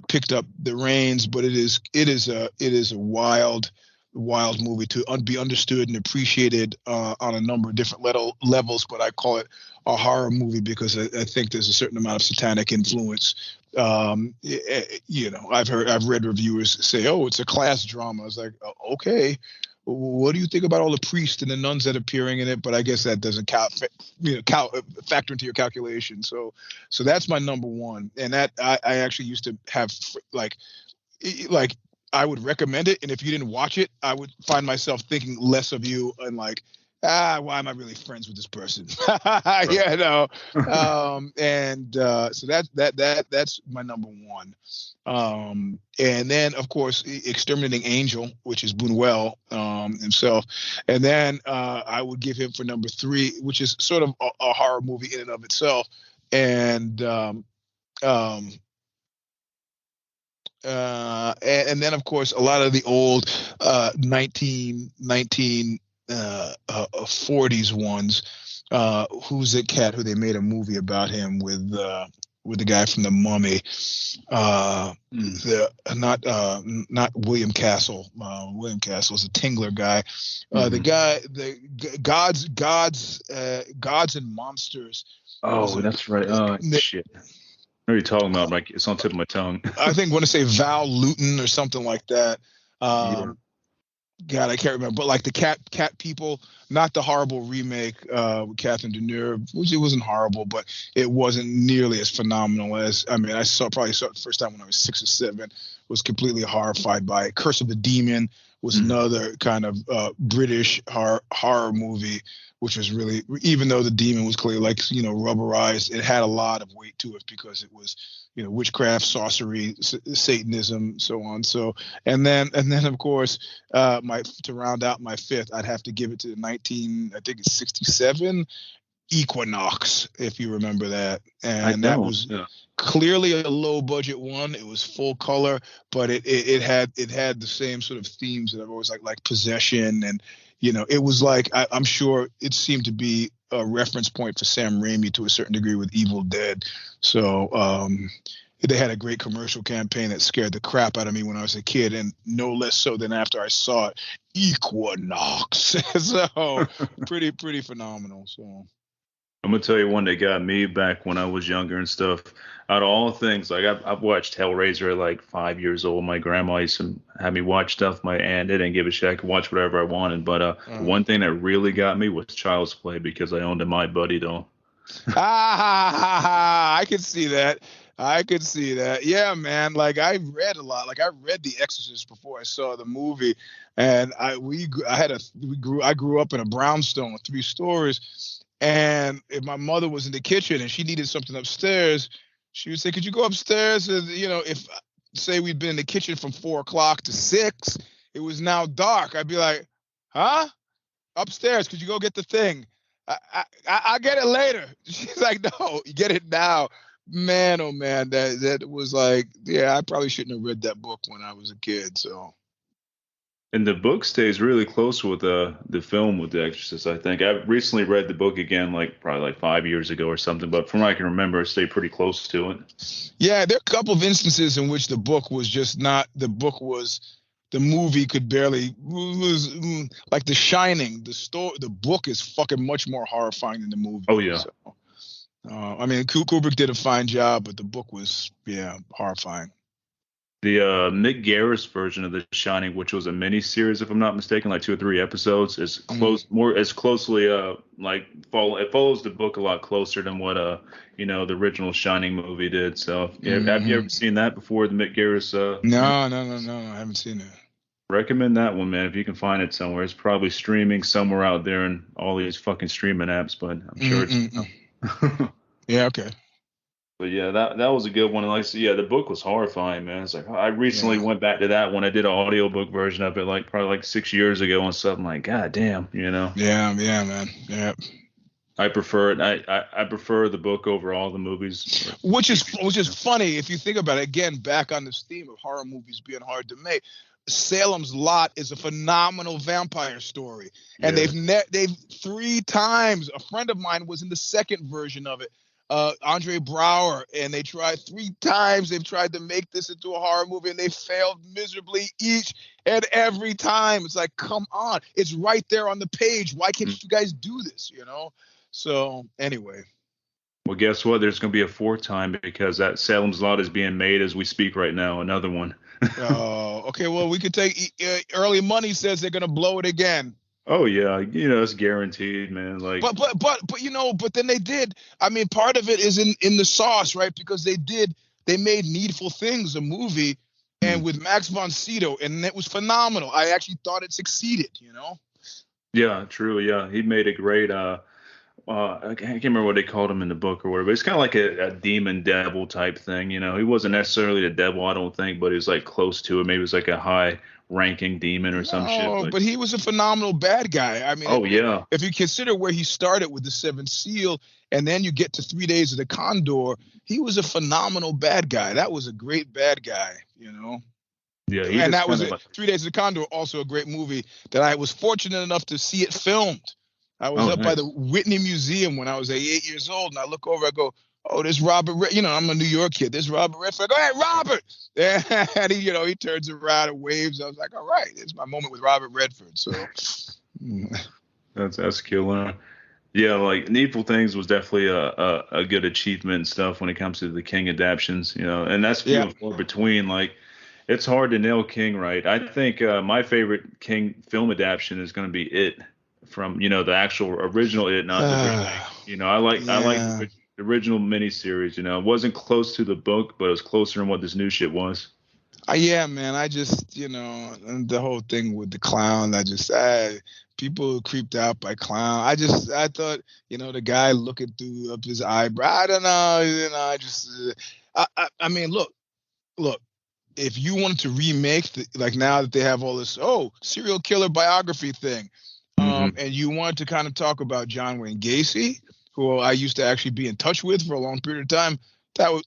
[SPEAKER 2] picked up the reins. But it is a wild movie to be understood and appreciated on a number of different levels, but I call it a horror movie because I think there's a certain amount of satanic influence. I've read reviewers say, "Oh, it's a class drama." I was like, okay, what do you think about all the priests and the nuns that are appearing in it? But I guess that doesn't factor into your calculation. So that's my number one, and that I actually used to have like. I would recommend it, and if you didn't watch it, I would find myself thinking less of you and like, why am I really friends with this person? So that's my number one. And then of course, Exterminating Angel, which is Bunuel himself, and then I would give him for number 3, which is sort of a horror movie in and of itself, and then of course a lot of the old 1940s ones. Who's the cat who they made a movie about him with the guy from The Mummy? Not William Castle. William Castle is a Tingler guy. The guy, the Gods and Monsters.
[SPEAKER 1] Oh, that's right. Oh shit. What are you talking about? Like, it's on the tip of my tongue.
[SPEAKER 2] I think I want to say Val Luton or something like that. God, I can't remember. But like the cat people, not the horrible remake with Catherine Deneuve, which it wasn't horrible, but it wasn't nearly as phenomenal as, I probably saw it the first time when I was 6 or 7, was completely horrified by it. Curse of the Demon was another kind of British horror movie, which was really, even though the demon was clearly like, rubberized, it had a lot of weight to it because it was, witchcraft, sorcery, Satanism, so on. So, and then of course, to round out my fifth, I'd have to give it to I think it's 67 Equinox, if you remember that. And that was clearly a low budget one. It was full color, but it had the same sort of themes that I've always like possession, and it was like I'm sure it seemed to be a reference point for Sam Raimi to a certain degree with Evil Dead. So they had a great commercial campaign that scared the crap out of me when I was a kid, and no less so than after I saw it. Equinox. So pretty phenomenal. So
[SPEAKER 1] I'm gonna tell you one that got me back when I was younger and stuff. Out of all things, like I've watched Hellraiser at like 5 years old. My grandma used to have me watch stuff. My aunt didn't give a shit. I could watch whatever I wanted. But one thing that really got me was Child's Play, because I owned a My Buddy doll.
[SPEAKER 2] I could see that. Yeah, man. Like I read a lot. Like I read The Exorcist before I saw the movie, and I grew up in a brownstone with 3 stories. And if my mother was in the kitchen and she needed something upstairs, she would say, "Could you go upstairs?" And if say we'd been in the kitchen from 4 o'clock to 6, it was now dark. I'd be like, "Huh? Upstairs? Could you go get the thing? I'll get it later." She's like, "No, you get it now." Man, oh man, that was like, yeah, I probably shouldn't have read that book when I was a kid. So.
[SPEAKER 1] And the book stays really close with the film with The Exorcist, I think. I recently read the book again, probably like 5 years ago or something, but from what I can remember, it stayed pretty close to it.
[SPEAKER 2] Yeah, there are a couple of instances in which the book was just not, the movie could barely, was like The Shining, the book is fucking much more horrifying than the movie.
[SPEAKER 1] Oh, yeah.
[SPEAKER 2] So, I mean, Kubrick did a fine job, but the book was, horrifying.
[SPEAKER 1] The Mick Garris version of The Shining, which was a mini series, if I'm not mistaken, like 2 or 3 episodes, is closely it follows the book a lot closer than what the original Shining movie did. So have you ever seen that before, the Mick Garris?
[SPEAKER 2] No, I haven't seen it.
[SPEAKER 1] Recommend that one, man, if you can find it somewhere. It's probably streaming somewhere out there in all these fucking streaming apps, but I'm sure it's.
[SPEAKER 2] Yeah, okay.
[SPEAKER 1] But yeah, that was a good one. And like I said, yeah, the book was horrifying, man. It's like I recently went back to that when I did an audiobook version of it, probably 6 years ago and stuff. I'm like, God damn,
[SPEAKER 2] Yeah, man. Yeah.
[SPEAKER 1] I prefer it. I prefer the book over all the movies.
[SPEAKER 2] Which is funny if you think about it. Again, back on this theme of horror movies being hard to make. Salem's Lot is a phenomenal vampire story, and they've 3 times. A friend of mine was in the second version of it. Andre Brower, and they tried 3 times. They've tried to make this into a horror movie, and they failed miserably each and every time. It's like, come on, it's right there on the page. Why can't you guys do this? So anyway.
[SPEAKER 1] Well, guess what? There's going to be a 4th time, because that Salem's Lot is being made as we speak right now. Another one.
[SPEAKER 2] Oh, okay. Well, we could take Early Money says they're going to blow it again.
[SPEAKER 1] Oh yeah, it's guaranteed, man.
[SPEAKER 2] But then they did. I mean, part of it is in the sauce, right? Because they made Needful Things, a movie, and with Max von Sydow, and it was phenomenal. I actually thought it succeeded.
[SPEAKER 1] Yeah, true. Yeah, he made a great. I can't remember what they called him in the book or whatever. It's kind of like a demon devil type thing. He wasn't necessarily the devil, I don't think, but he was like close to it. Maybe it was like a high ranking demon or some shit.
[SPEAKER 2] But he was a phenomenal bad guy. I mean, if you consider where he started with the 7th Seal, and then you get to 3 Days of the Condor, he was a phenomenal bad guy. That was a great bad guy,
[SPEAKER 1] Yeah,
[SPEAKER 2] and that was it. 3 Days of the Condor, also a great movie that I was fortunate enough to see it filmed. I was by the Whitney Museum when I was 8 years old, and I look over, I go, "Oh, there's Robert. I'm a New York kid. There's Robert Redford. I go, "Hey, Robert!" And he turns around and waves. I was like, "All right, it's my moment with Robert Redford." So
[SPEAKER 1] that's killer. Yeah, like Needful Things was definitely a good achievement and stuff when it comes to the King adaptions. And that's few and far between. Like, it's hard to nail King right. I think my favorite King film adaptation is going to be It. From the actual original It, not the remake. I like the original miniseries. It wasn't close to the book, but it was closer than what this new shit was.
[SPEAKER 2] Yeah, man. I just, and the whole thing with the clown. People creeped out by clown. I thought, the guy looking through up his eyebrow. I don't know. I just, I mean, look. If you wanted to remake like now that they have all this serial killer biography thing, and you wanted to kind of talk about John Wayne Gacy, who I used to actually be in touch with for a long period of time,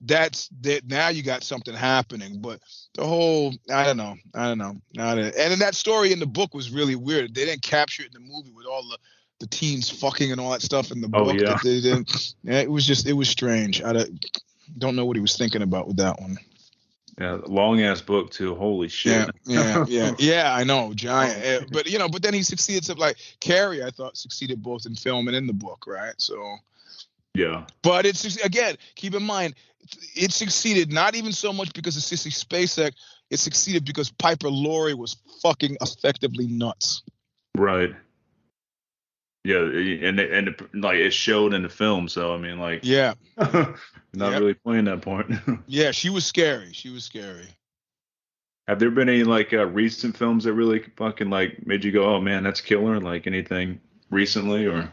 [SPEAKER 2] that's that. Now you got something happening. But the whole I don't know. And then that story in the book was really weird. They didn't capture it in the movie with all the teens fucking and all that stuff in the
[SPEAKER 1] Oh
[SPEAKER 2] book.
[SPEAKER 1] yeah.
[SPEAKER 2] That they didn't. Yeah, it was strange. Don't know what he was thinking about with that one.
[SPEAKER 1] Yeah, long ass book too. Holy shit.
[SPEAKER 2] Yeah. I know, giant. But then he succeeded. So like Carrie, I thought succeeded both in film and in the book, right? So,
[SPEAKER 1] Yeah.
[SPEAKER 2] but it's again, keep in mind, it succeeded not even so much because of Sissy Spacek. It succeeded because Piper Laurie was fucking effectively nuts.
[SPEAKER 1] Right. Yeah, and like it showed in the film. So I mean, like,
[SPEAKER 2] yeah,
[SPEAKER 1] not really playing that part.
[SPEAKER 2] Yeah, she was scary.
[SPEAKER 1] Have there been any like recent films that really fucking like made you go, oh man, that's killer? Like anything recently or?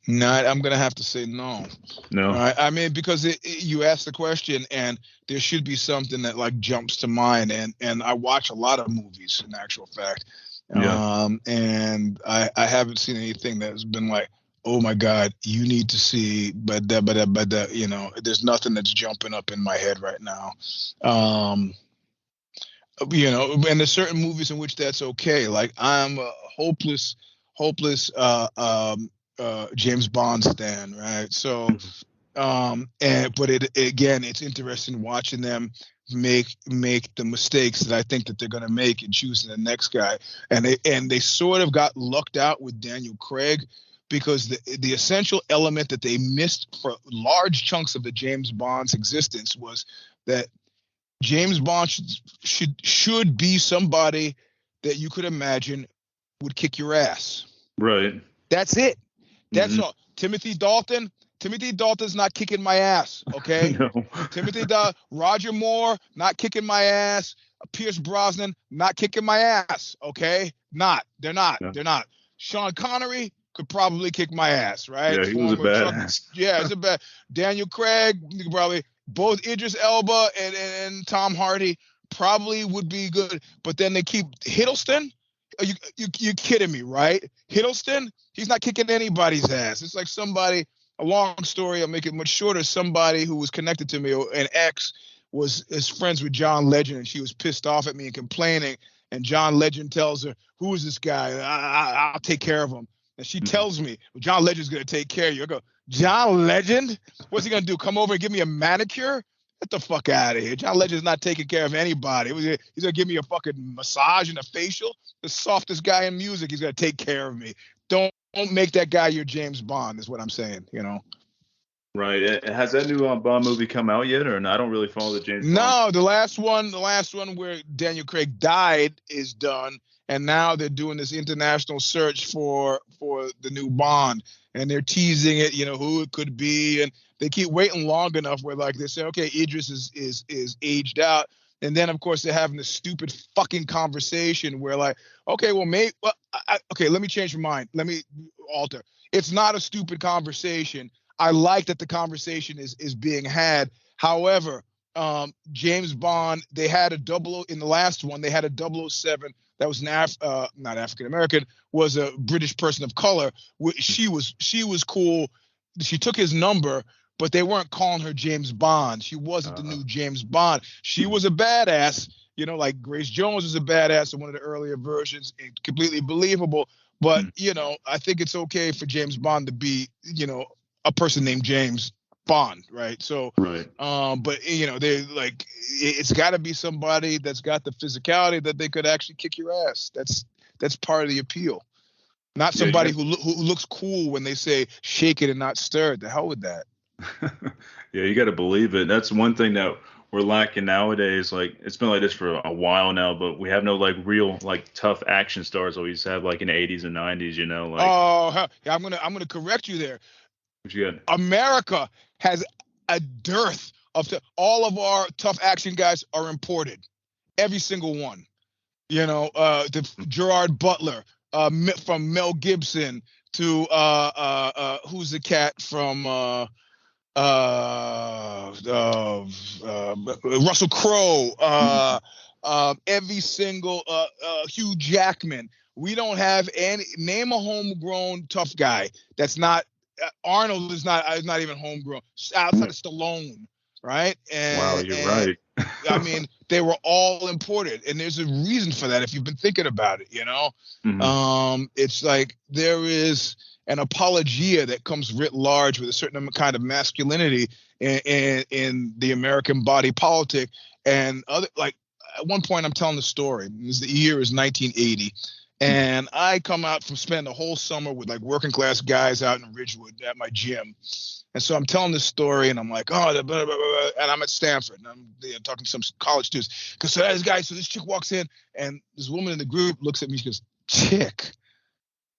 [SPEAKER 2] Not. I'm gonna have to say no.
[SPEAKER 1] No.
[SPEAKER 2] Right? I mean, because you asked the question, and there should be something that like jumps to mind, and I watch a lot of movies, in actual fact.
[SPEAKER 1] Yeah.
[SPEAKER 2] And I haven't seen anything that's been like, oh my God, you need to see, but there's nothing that's jumping up in my head right now. And there's certain movies in which that's okay. Like I'm a hopeless James Bond stan, right? So, but it's interesting watching them make the mistakes that I think that they're going to make in choosing the next guy, and they sort of got lucked out with Daniel Craig, because the essential element that they missed for large chunks of the James Bond's existence was that James Bond should be somebody that you could imagine would kick your ass.
[SPEAKER 1] Right.
[SPEAKER 2] That's it. That's all. Timothy Dalton's not kicking my ass, okay?
[SPEAKER 1] No.
[SPEAKER 2] Roger Moore, not kicking my ass. Pierce Brosnan, not kicking my ass, okay? They're not.
[SPEAKER 1] No.
[SPEAKER 2] They're not. Sean Connery could probably kick my ass, right?
[SPEAKER 1] Yeah, he was a badass.
[SPEAKER 2] It's a bad. Daniel Craig, probably. Both Idris Elba and Tom Hardy probably would be good, but then they keep Hiddleston. You kidding me, right? Hiddleston, he's not kicking anybody's ass. It's like somebody, a long story, I'll make it much shorter. Somebody who was connected to me, an ex, is friends with John Legend, and she was pissed off at me and complaining. And John Legend tells her, "Who is this guy? I'll take care of him." And she tells me, well, John Legend's going to take care of you. I go, John Legend? What's he going to do? Come over and give me a manicure? Get the fuck out of here. John Legend's not taking care of anybody. He's going to give me a fucking massage and a facial. The softest guy in music. He's going to take care of me. Don't make that guy your James Bond, is what I'm saying,
[SPEAKER 1] Right. Has that new Bond movie come out yet, or not? I don't really follow the James Bond.
[SPEAKER 2] No, the last one where Daniel Craig died is done. And now they're doing this international search for the new Bond, and they're teasing it, who it could be, and they keep waiting long enough where like they say, okay, Idris is aged out, and then of course they're having this stupid fucking conversation where like, okay, well maybe, okay, let me change my mind, let me alter. It's not a stupid conversation. I like that the conversation is being had. However, James Bond, they had in the last one, they had a 007 that was not African American, was a British person of color. She was cool. She took his number, but they weren't calling her James Bond. She wasn't the new James Bond. She was a badass, like Grace Jones was a badass in one of the earlier versions, completely believable. But, I think it's okay for James Bond to be, a person named James Bond, right? So,
[SPEAKER 1] right.
[SPEAKER 2] But they're like, it's got to be somebody that's got the physicality that they could actually kick your ass. That's part of the appeal. Not somebody who looks cool when they say shake it and not stir it. The hell with that.
[SPEAKER 1] Yeah, you got to believe it. That's one thing that we're lacking nowadays. Like it's been like this for a while now, but we have no like real like tough action stars that we used to have like in the 80s and 90s. Like.
[SPEAKER 2] Oh, I'm gonna correct you there.
[SPEAKER 1] What you got?
[SPEAKER 2] America has a dearth all of our tough action guys are imported, every single one. The Gerard Butler, from Mel Gibson to who's the cat from Russell Crowe, every single Hugh Jackman. We don't have any. Name a homegrown tough guy that's not. Arnold is not even homegrown. Outside of Stallone, right?
[SPEAKER 1] Wow, you're right.
[SPEAKER 2] I mean, they were all imported, and there's a reason for that if you've been thinking about it.
[SPEAKER 1] Mm-hmm.
[SPEAKER 2] It's like there is an apologia that comes writ large with a certain kind of masculinity in the American body politic, and other like. At one point, I'm telling the story. The year is 1980. And I come out from spending the whole summer with like working class guys out in Ridgewood at my gym. And so I'm telling this story and I'm like, blah, blah, blah, blah, and I'm at Stanford and I'm talking to some college students. So this chick walks in and this woman in the group looks at me, she goes, chick.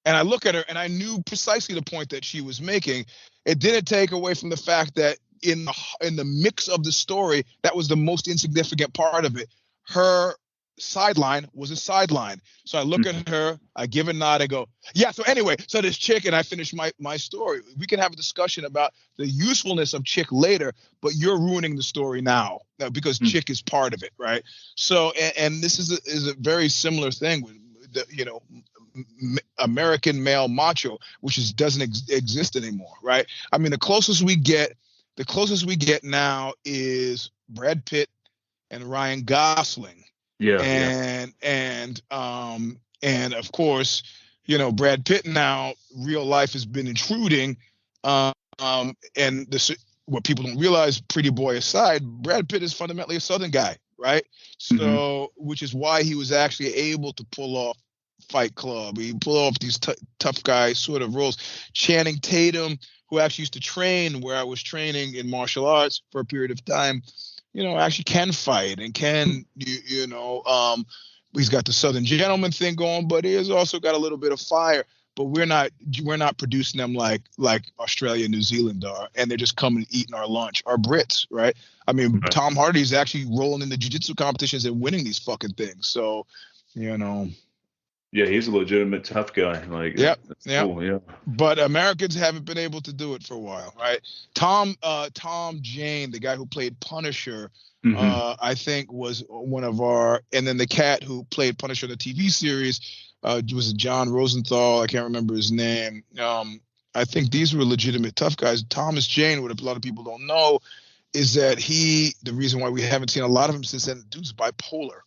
[SPEAKER 2] And I look at her and I knew precisely the point that she was making. It didn't take away from the fact that in the mix of the story, that was the most insignificant part of it. Her sideline was a sideline. So I look at her, I give a nod, I go, yeah. So anyway, so this chick, and I finish my story. We can have a discussion about the usefulness of chick later, but you're ruining the story now because chick is part of it, right? So, and this is a very similar thing with the, American male macho, which doesn't exist anymore, right? I mean, the closest we get now is Brad Pitt and Ryan Gosling.
[SPEAKER 1] Yeah.
[SPEAKER 2] And of course, Brad Pitt now, real life has been intruding. And what people don't realize, Pretty Boy aside, Brad Pitt is fundamentally a Southern guy, right? So, which is why he was actually able to pull off Fight Club. He pulled off these tough guy sort of roles. Channing Tatum, who actually used to train where I was training in martial arts for a period of time, actually can fight and can, he's got the Southern gentleman thing going, but he has also got a little bit of fire. But we're not producing them like Australia, New Zealand are, and they're just coming and eating our lunch. Our Brits, right? I mean, right. Tom Hardy's actually rolling in the jiu-jitsu competitions and winning these fucking things. So,
[SPEAKER 1] Yeah, he's a legitimate tough guy. Like,
[SPEAKER 2] yeah,
[SPEAKER 1] cool, yeah.
[SPEAKER 2] But Americans haven't been able to do it for a while, right? Tom Jane, the guy who played Punisher, I think was one of our, and then the cat who played Punisher in the TV series was John Rosenthal. I can't remember his name. I think these were legitimate tough guys. Thomas Jane, what a lot of people don't know, is that the reason why we haven't seen a lot of him since then, the dude's bipolar.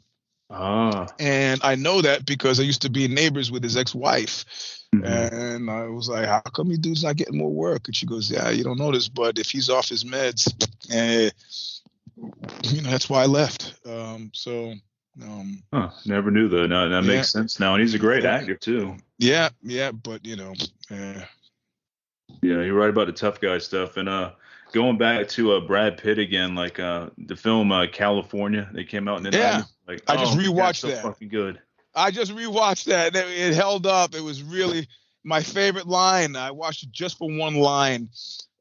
[SPEAKER 2] And I know that because I used to be neighbors with his ex-wife. And I was like, how come you dude's not getting more work? And she goes, yeah, you don't notice, but if he's off his meds, that's why I left.
[SPEAKER 1] Never knew that. No, that makes sense now. And he's a great actor too.
[SPEAKER 2] Yeah, but Yeah,
[SPEAKER 1] you're right about the tough guy stuff. And going back to Brad Pitt again, like the film California, they came out in the 90s. Like,
[SPEAKER 2] I just rewatched
[SPEAKER 1] that. So fucking good.
[SPEAKER 2] I just rewatched that. It held up. It was really my favorite line. I watched it just for one line,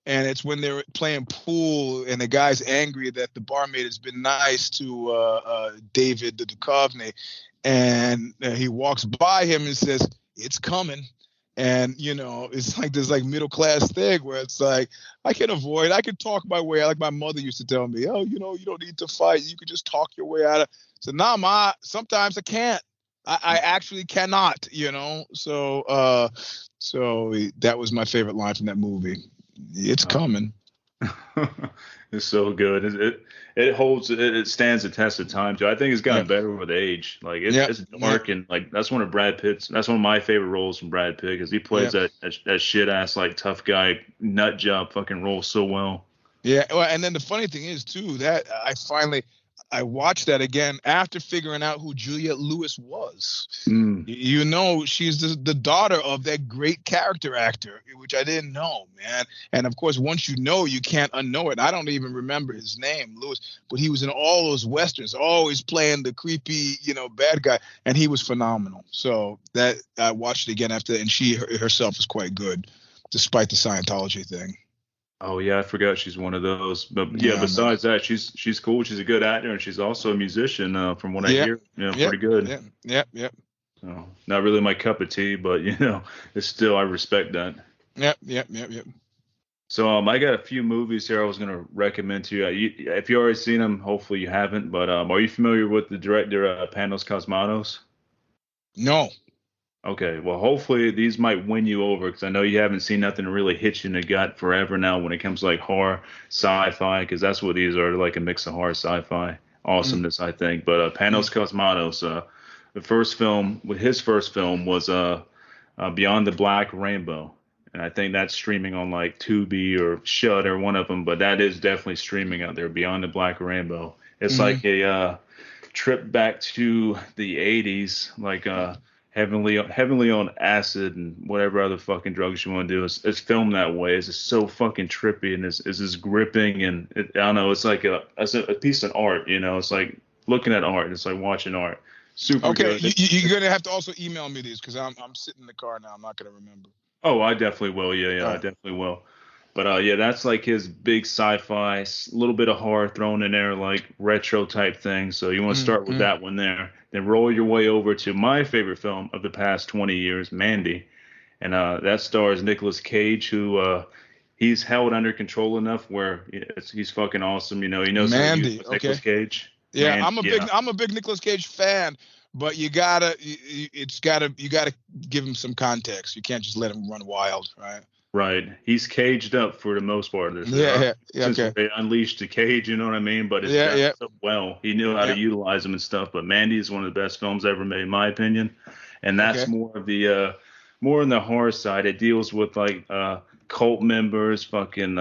[SPEAKER 2] and it's when they're playing pool, and the guy's angry that the barmaid has been nice to David Duchovny, and he walks by him and says, "It's coming." And, it's like this middle class thing where it's like, I can talk my way out. Like my mother used to tell me, you don't need to fight. You could just talk your way out of. So now sometimes I can't. I actually cannot, So that was my favorite line from that movie. It's coming.
[SPEAKER 1] It's so good. It stands the test of time too. I think it's gotten better with age. Like it's dark and like that's one of my favorite roles from Brad Pitt because he plays that shit ass like tough guy nut job fucking role so well.
[SPEAKER 2] Yeah, well, and then the funny thing is too that I watched that again after figuring out who Juliette Lewis was. She's the daughter of that great character actor, which I didn't know, man. And of course, once you know, you can't unknow it. I don't even remember his name, Lewis, but he was in all those westerns, always playing the creepy, bad guy, and he was phenomenal. So that I watched it again after, and she herself is quite good, despite the Scientology thing.
[SPEAKER 1] Oh yeah, I forgot she's one of those. But yeah,
[SPEAKER 2] Yeah, man.
[SPEAKER 1] besides that, she's cool. She's a good actor, and she's also a musician. From what I
[SPEAKER 2] Yep,
[SPEAKER 1] hear,
[SPEAKER 2] yep,
[SPEAKER 1] pretty good.
[SPEAKER 2] yep, yep, yep,
[SPEAKER 1] So, not really my cup of tea, but it's still I respect that.
[SPEAKER 2] yep, yep, yep, yep.
[SPEAKER 1] So I got a few movies here I was gonna recommend to you. If you already seen them, hopefully you haven't. But are you familiar with the director Panos Cosmatos?
[SPEAKER 2] No.
[SPEAKER 1] Okay, well, hopefully these might win you over because I know you haven't seen nothing really hit you in the gut forever now when it comes to like horror, sci-fi, because that's what these are, like a mix of horror, sci-fi,
[SPEAKER 2] Mm,
[SPEAKER 1] awesomeness, I think. But
[SPEAKER 2] mm,
[SPEAKER 1] Panos Cosmatos, his first film was Beyond the Black Rainbow, and I think that's streaming on like Tubi or Shudder, one of them. But that is definitely streaming out there, Beyond the Black Rainbow. It's
[SPEAKER 2] mm-hmm.
[SPEAKER 1] like a trip back to the 80s, like heavenly on acid and whatever other fucking drugs you want to do. It's filmed that way. It's just so fucking trippy and it's just gripping and I don't know. It's like it's a piece of art. It's like looking at art. It's like watching art. Super
[SPEAKER 2] Okay,
[SPEAKER 1] good.
[SPEAKER 2] you're gonna have to also email me these because I'm sitting in the car now. I'm not gonna remember.
[SPEAKER 1] Oh, I definitely will. Yeah, yeah,
[SPEAKER 2] All
[SPEAKER 1] I
[SPEAKER 2] right.
[SPEAKER 1] definitely will. But yeah, that's like his big sci-fi, little bit of horror thrown in there, like retro type thing. So you want to start with
[SPEAKER 2] Mm-hmm.
[SPEAKER 1] that one there, then roll your way over to my favorite film of the past 20 years, Mandy, and that stars Nicolas Cage, who he's held under control enough where he's fucking awesome. He knows how to use
[SPEAKER 2] Mandy.
[SPEAKER 1] with Nicolas
[SPEAKER 2] Okay.
[SPEAKER 1] Cage.
[SPEAKER 2] Yeah,
[SPEAKER 1] Mandy, yeah.
[SPEAKER 2] I'm a big Nicolas Cage fan, but you gotta give him some context. You can't just let him run wild, right?
[SPEAKER 1] Right. He's caged up for the most part of this.
[SPEAKER 2] Yeah, yeah, yeah.
[SPEAKER 1] Since
[SPEAKER 2] Okay.
[SPEAKER 1] they unleashed the cage, you know what I mean? But it's
[SPEAKER 2] Yeah,
[SPEAKER 1] done
[SPEAKER 2] yeah,
[SPEAKER 1] so well. He knew how to
[SPEAKER 2] yeah.
[SPEAKER 1] utilize them and stuff. But Mandy is one of the best films ever made, in my opinion. And that's
[SPEAKER 2] Okay.
[SPEAKER 1] more of the more on the horror side. It deals with like cult members, fucking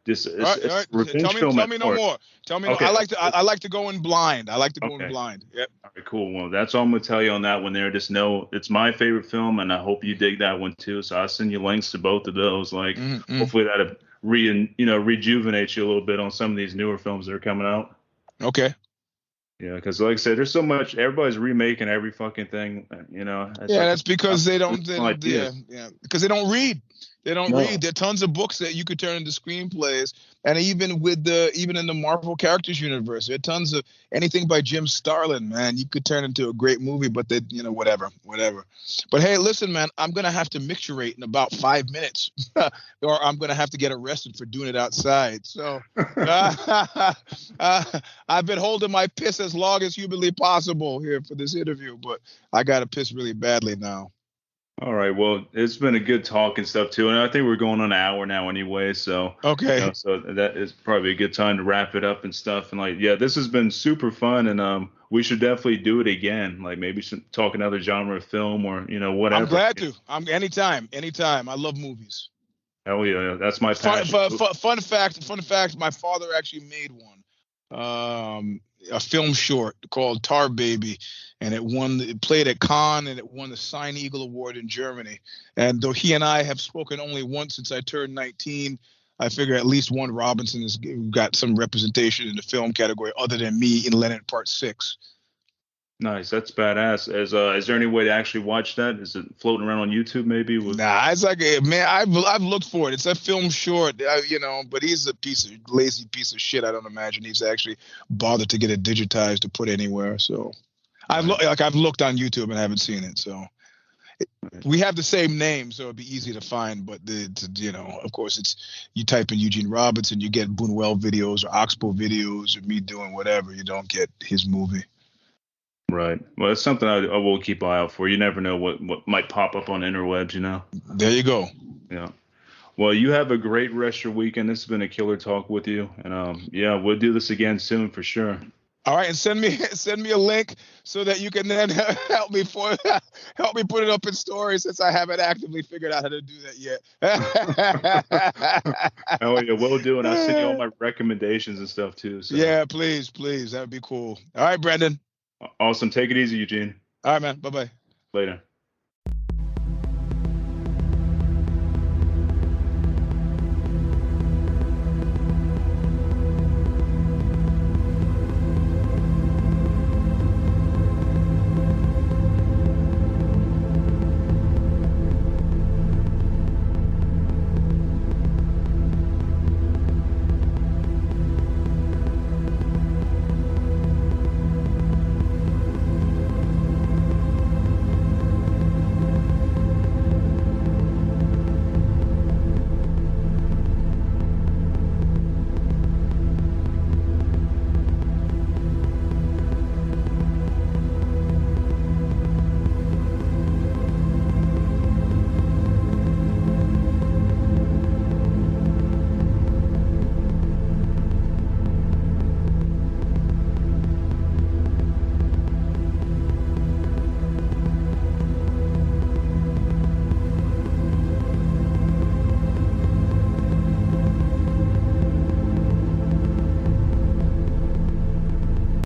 [SPEAKER 1] just
[SPEAKER 2] All right, all
[SPEAKER 1] it's
[SPEAKER 2] right.
[SPEAKER 1] a revenge film
[SPEAKER 2] Tell
[SPEAKER 1] at
[SPEAKER 2] me no
[SPEAKER 1] heart.
[SPEAKER 2] more. Tell me no.
[SPEAKER 1] Okay,
[SPEAKER 2] I like to go in blind. I like to go in
[SPEAKER 1] okay.
[SPEAKER 2] blind. Yep.
[SPEAKER 1] All right, cool. Well, that's all I'm gonna tell you on that one there. Just know it's my favorite film, and I hope you dig that one too. So I'll send you links to both of those. Like,
[SPEAKER 2] Mm-hmm.
[SPEAKER 1] hopefully that'll rejuvenate you a little bit on some of these newer films that are coming out.
[SPEAKER 2] Okay.
[SPEAKER 1] Yeah, because like I said, there's so much. Everybody's remaking every fucking thing. It's
[SPEAKER 2] Yeah,
[SPEAKER 1] like
[SPEAKER 2] that's because they
[SPEAKER 1] original
[SPEAKER 2] don't, yeah,
[SPEAKER 1] ideas.
[SPEAKER 2] yeah, because they don't read. They don't read.
[SPEAKER 1] No.
[SPEAKER 2] There are tons of books that you could turn into screenplays, and even in the Marvel characters universe, there are tons of anything by Jim Starlin, man. You could turn into a great movie, but whatever. But hey, listen, man, I'm gonna have to micturate in about 5 minutes, or I'm gonna have to get arrested for doing it outside. So I've been holding my piss as long as humanly possible here for this interview, but I gotta piss really badly now.
[SPEAKER 1] All right. Well, it's been a good talk and stuff too, and I think we're going on an hour now anyway. So,
[SPEAKER 2] Okay.
[SPEAKER 1] so that is probably a good time to wrap it up and stuff. And like, yeah, this has been super fun, and we should definitely do it again. Like maybe talk another genre of film or
[SPEAKER 2] I'm
[SPEAKER 1] whatever.
[SPEAKER 2] glad to. I'm anytime. I love movies.
[SPEAKER 1] Hell yeah, that's my passion.
[SPEAKER 2] Fun fact. My father actually made one, a film short called Tar Baby, and it played at Cannes and it won the Sign Eagle Award in Germany. And though he and I have spoken only once since I turned 19, I figure at least one Robinson has got some representation in the film category other than me in Leonard Part 6.
[SPEAKER 1] Nice, that's badass. Is there any way to actually watch that? Is it floating around on YouTube maybe?
[SPEAKER 2] Nah, it's like man, I've looked for it. It's a film short, but he's a lazy piece of shit. I don't imagine he's actually bothered to get it digitized to put anywhere. So I've looked on YouTube and haven't seen it. So we have the same name, so it'd be easy to find. But of course, it's you type in Eugene Robinson, you get Bunuel videos or Oxbow videos or me doing whatever. You don't get his movie.
[SPEAKER 1] Right. Well, it's something I will keep an eye out for. You never know what might pop up on the interwebs.
[SPEAKER 2] There you go.
[SPEAKER 1] Yeah. Well, you have a great rest of your weekend. This has been a killer talk with you, and yeah, we'll do this again soon for sure.
[SPEAKER 2] All right, and send me a link so that you can then help me put it up in stories since I haven't actively figured out how to do that yet.
[SPEAKER 1] Oh yeah, we'll do, and I'll send you all my recommendations and stuff too. So.
[SPEAKER 2] Yeah, please, that would be cool. All right, Brendan.
[SPEAKER 1] Awesome. Take it easy, Eugene.
[SPEAKER 2] All right, man. Bye-bye.
[SPEAKER 1] Later.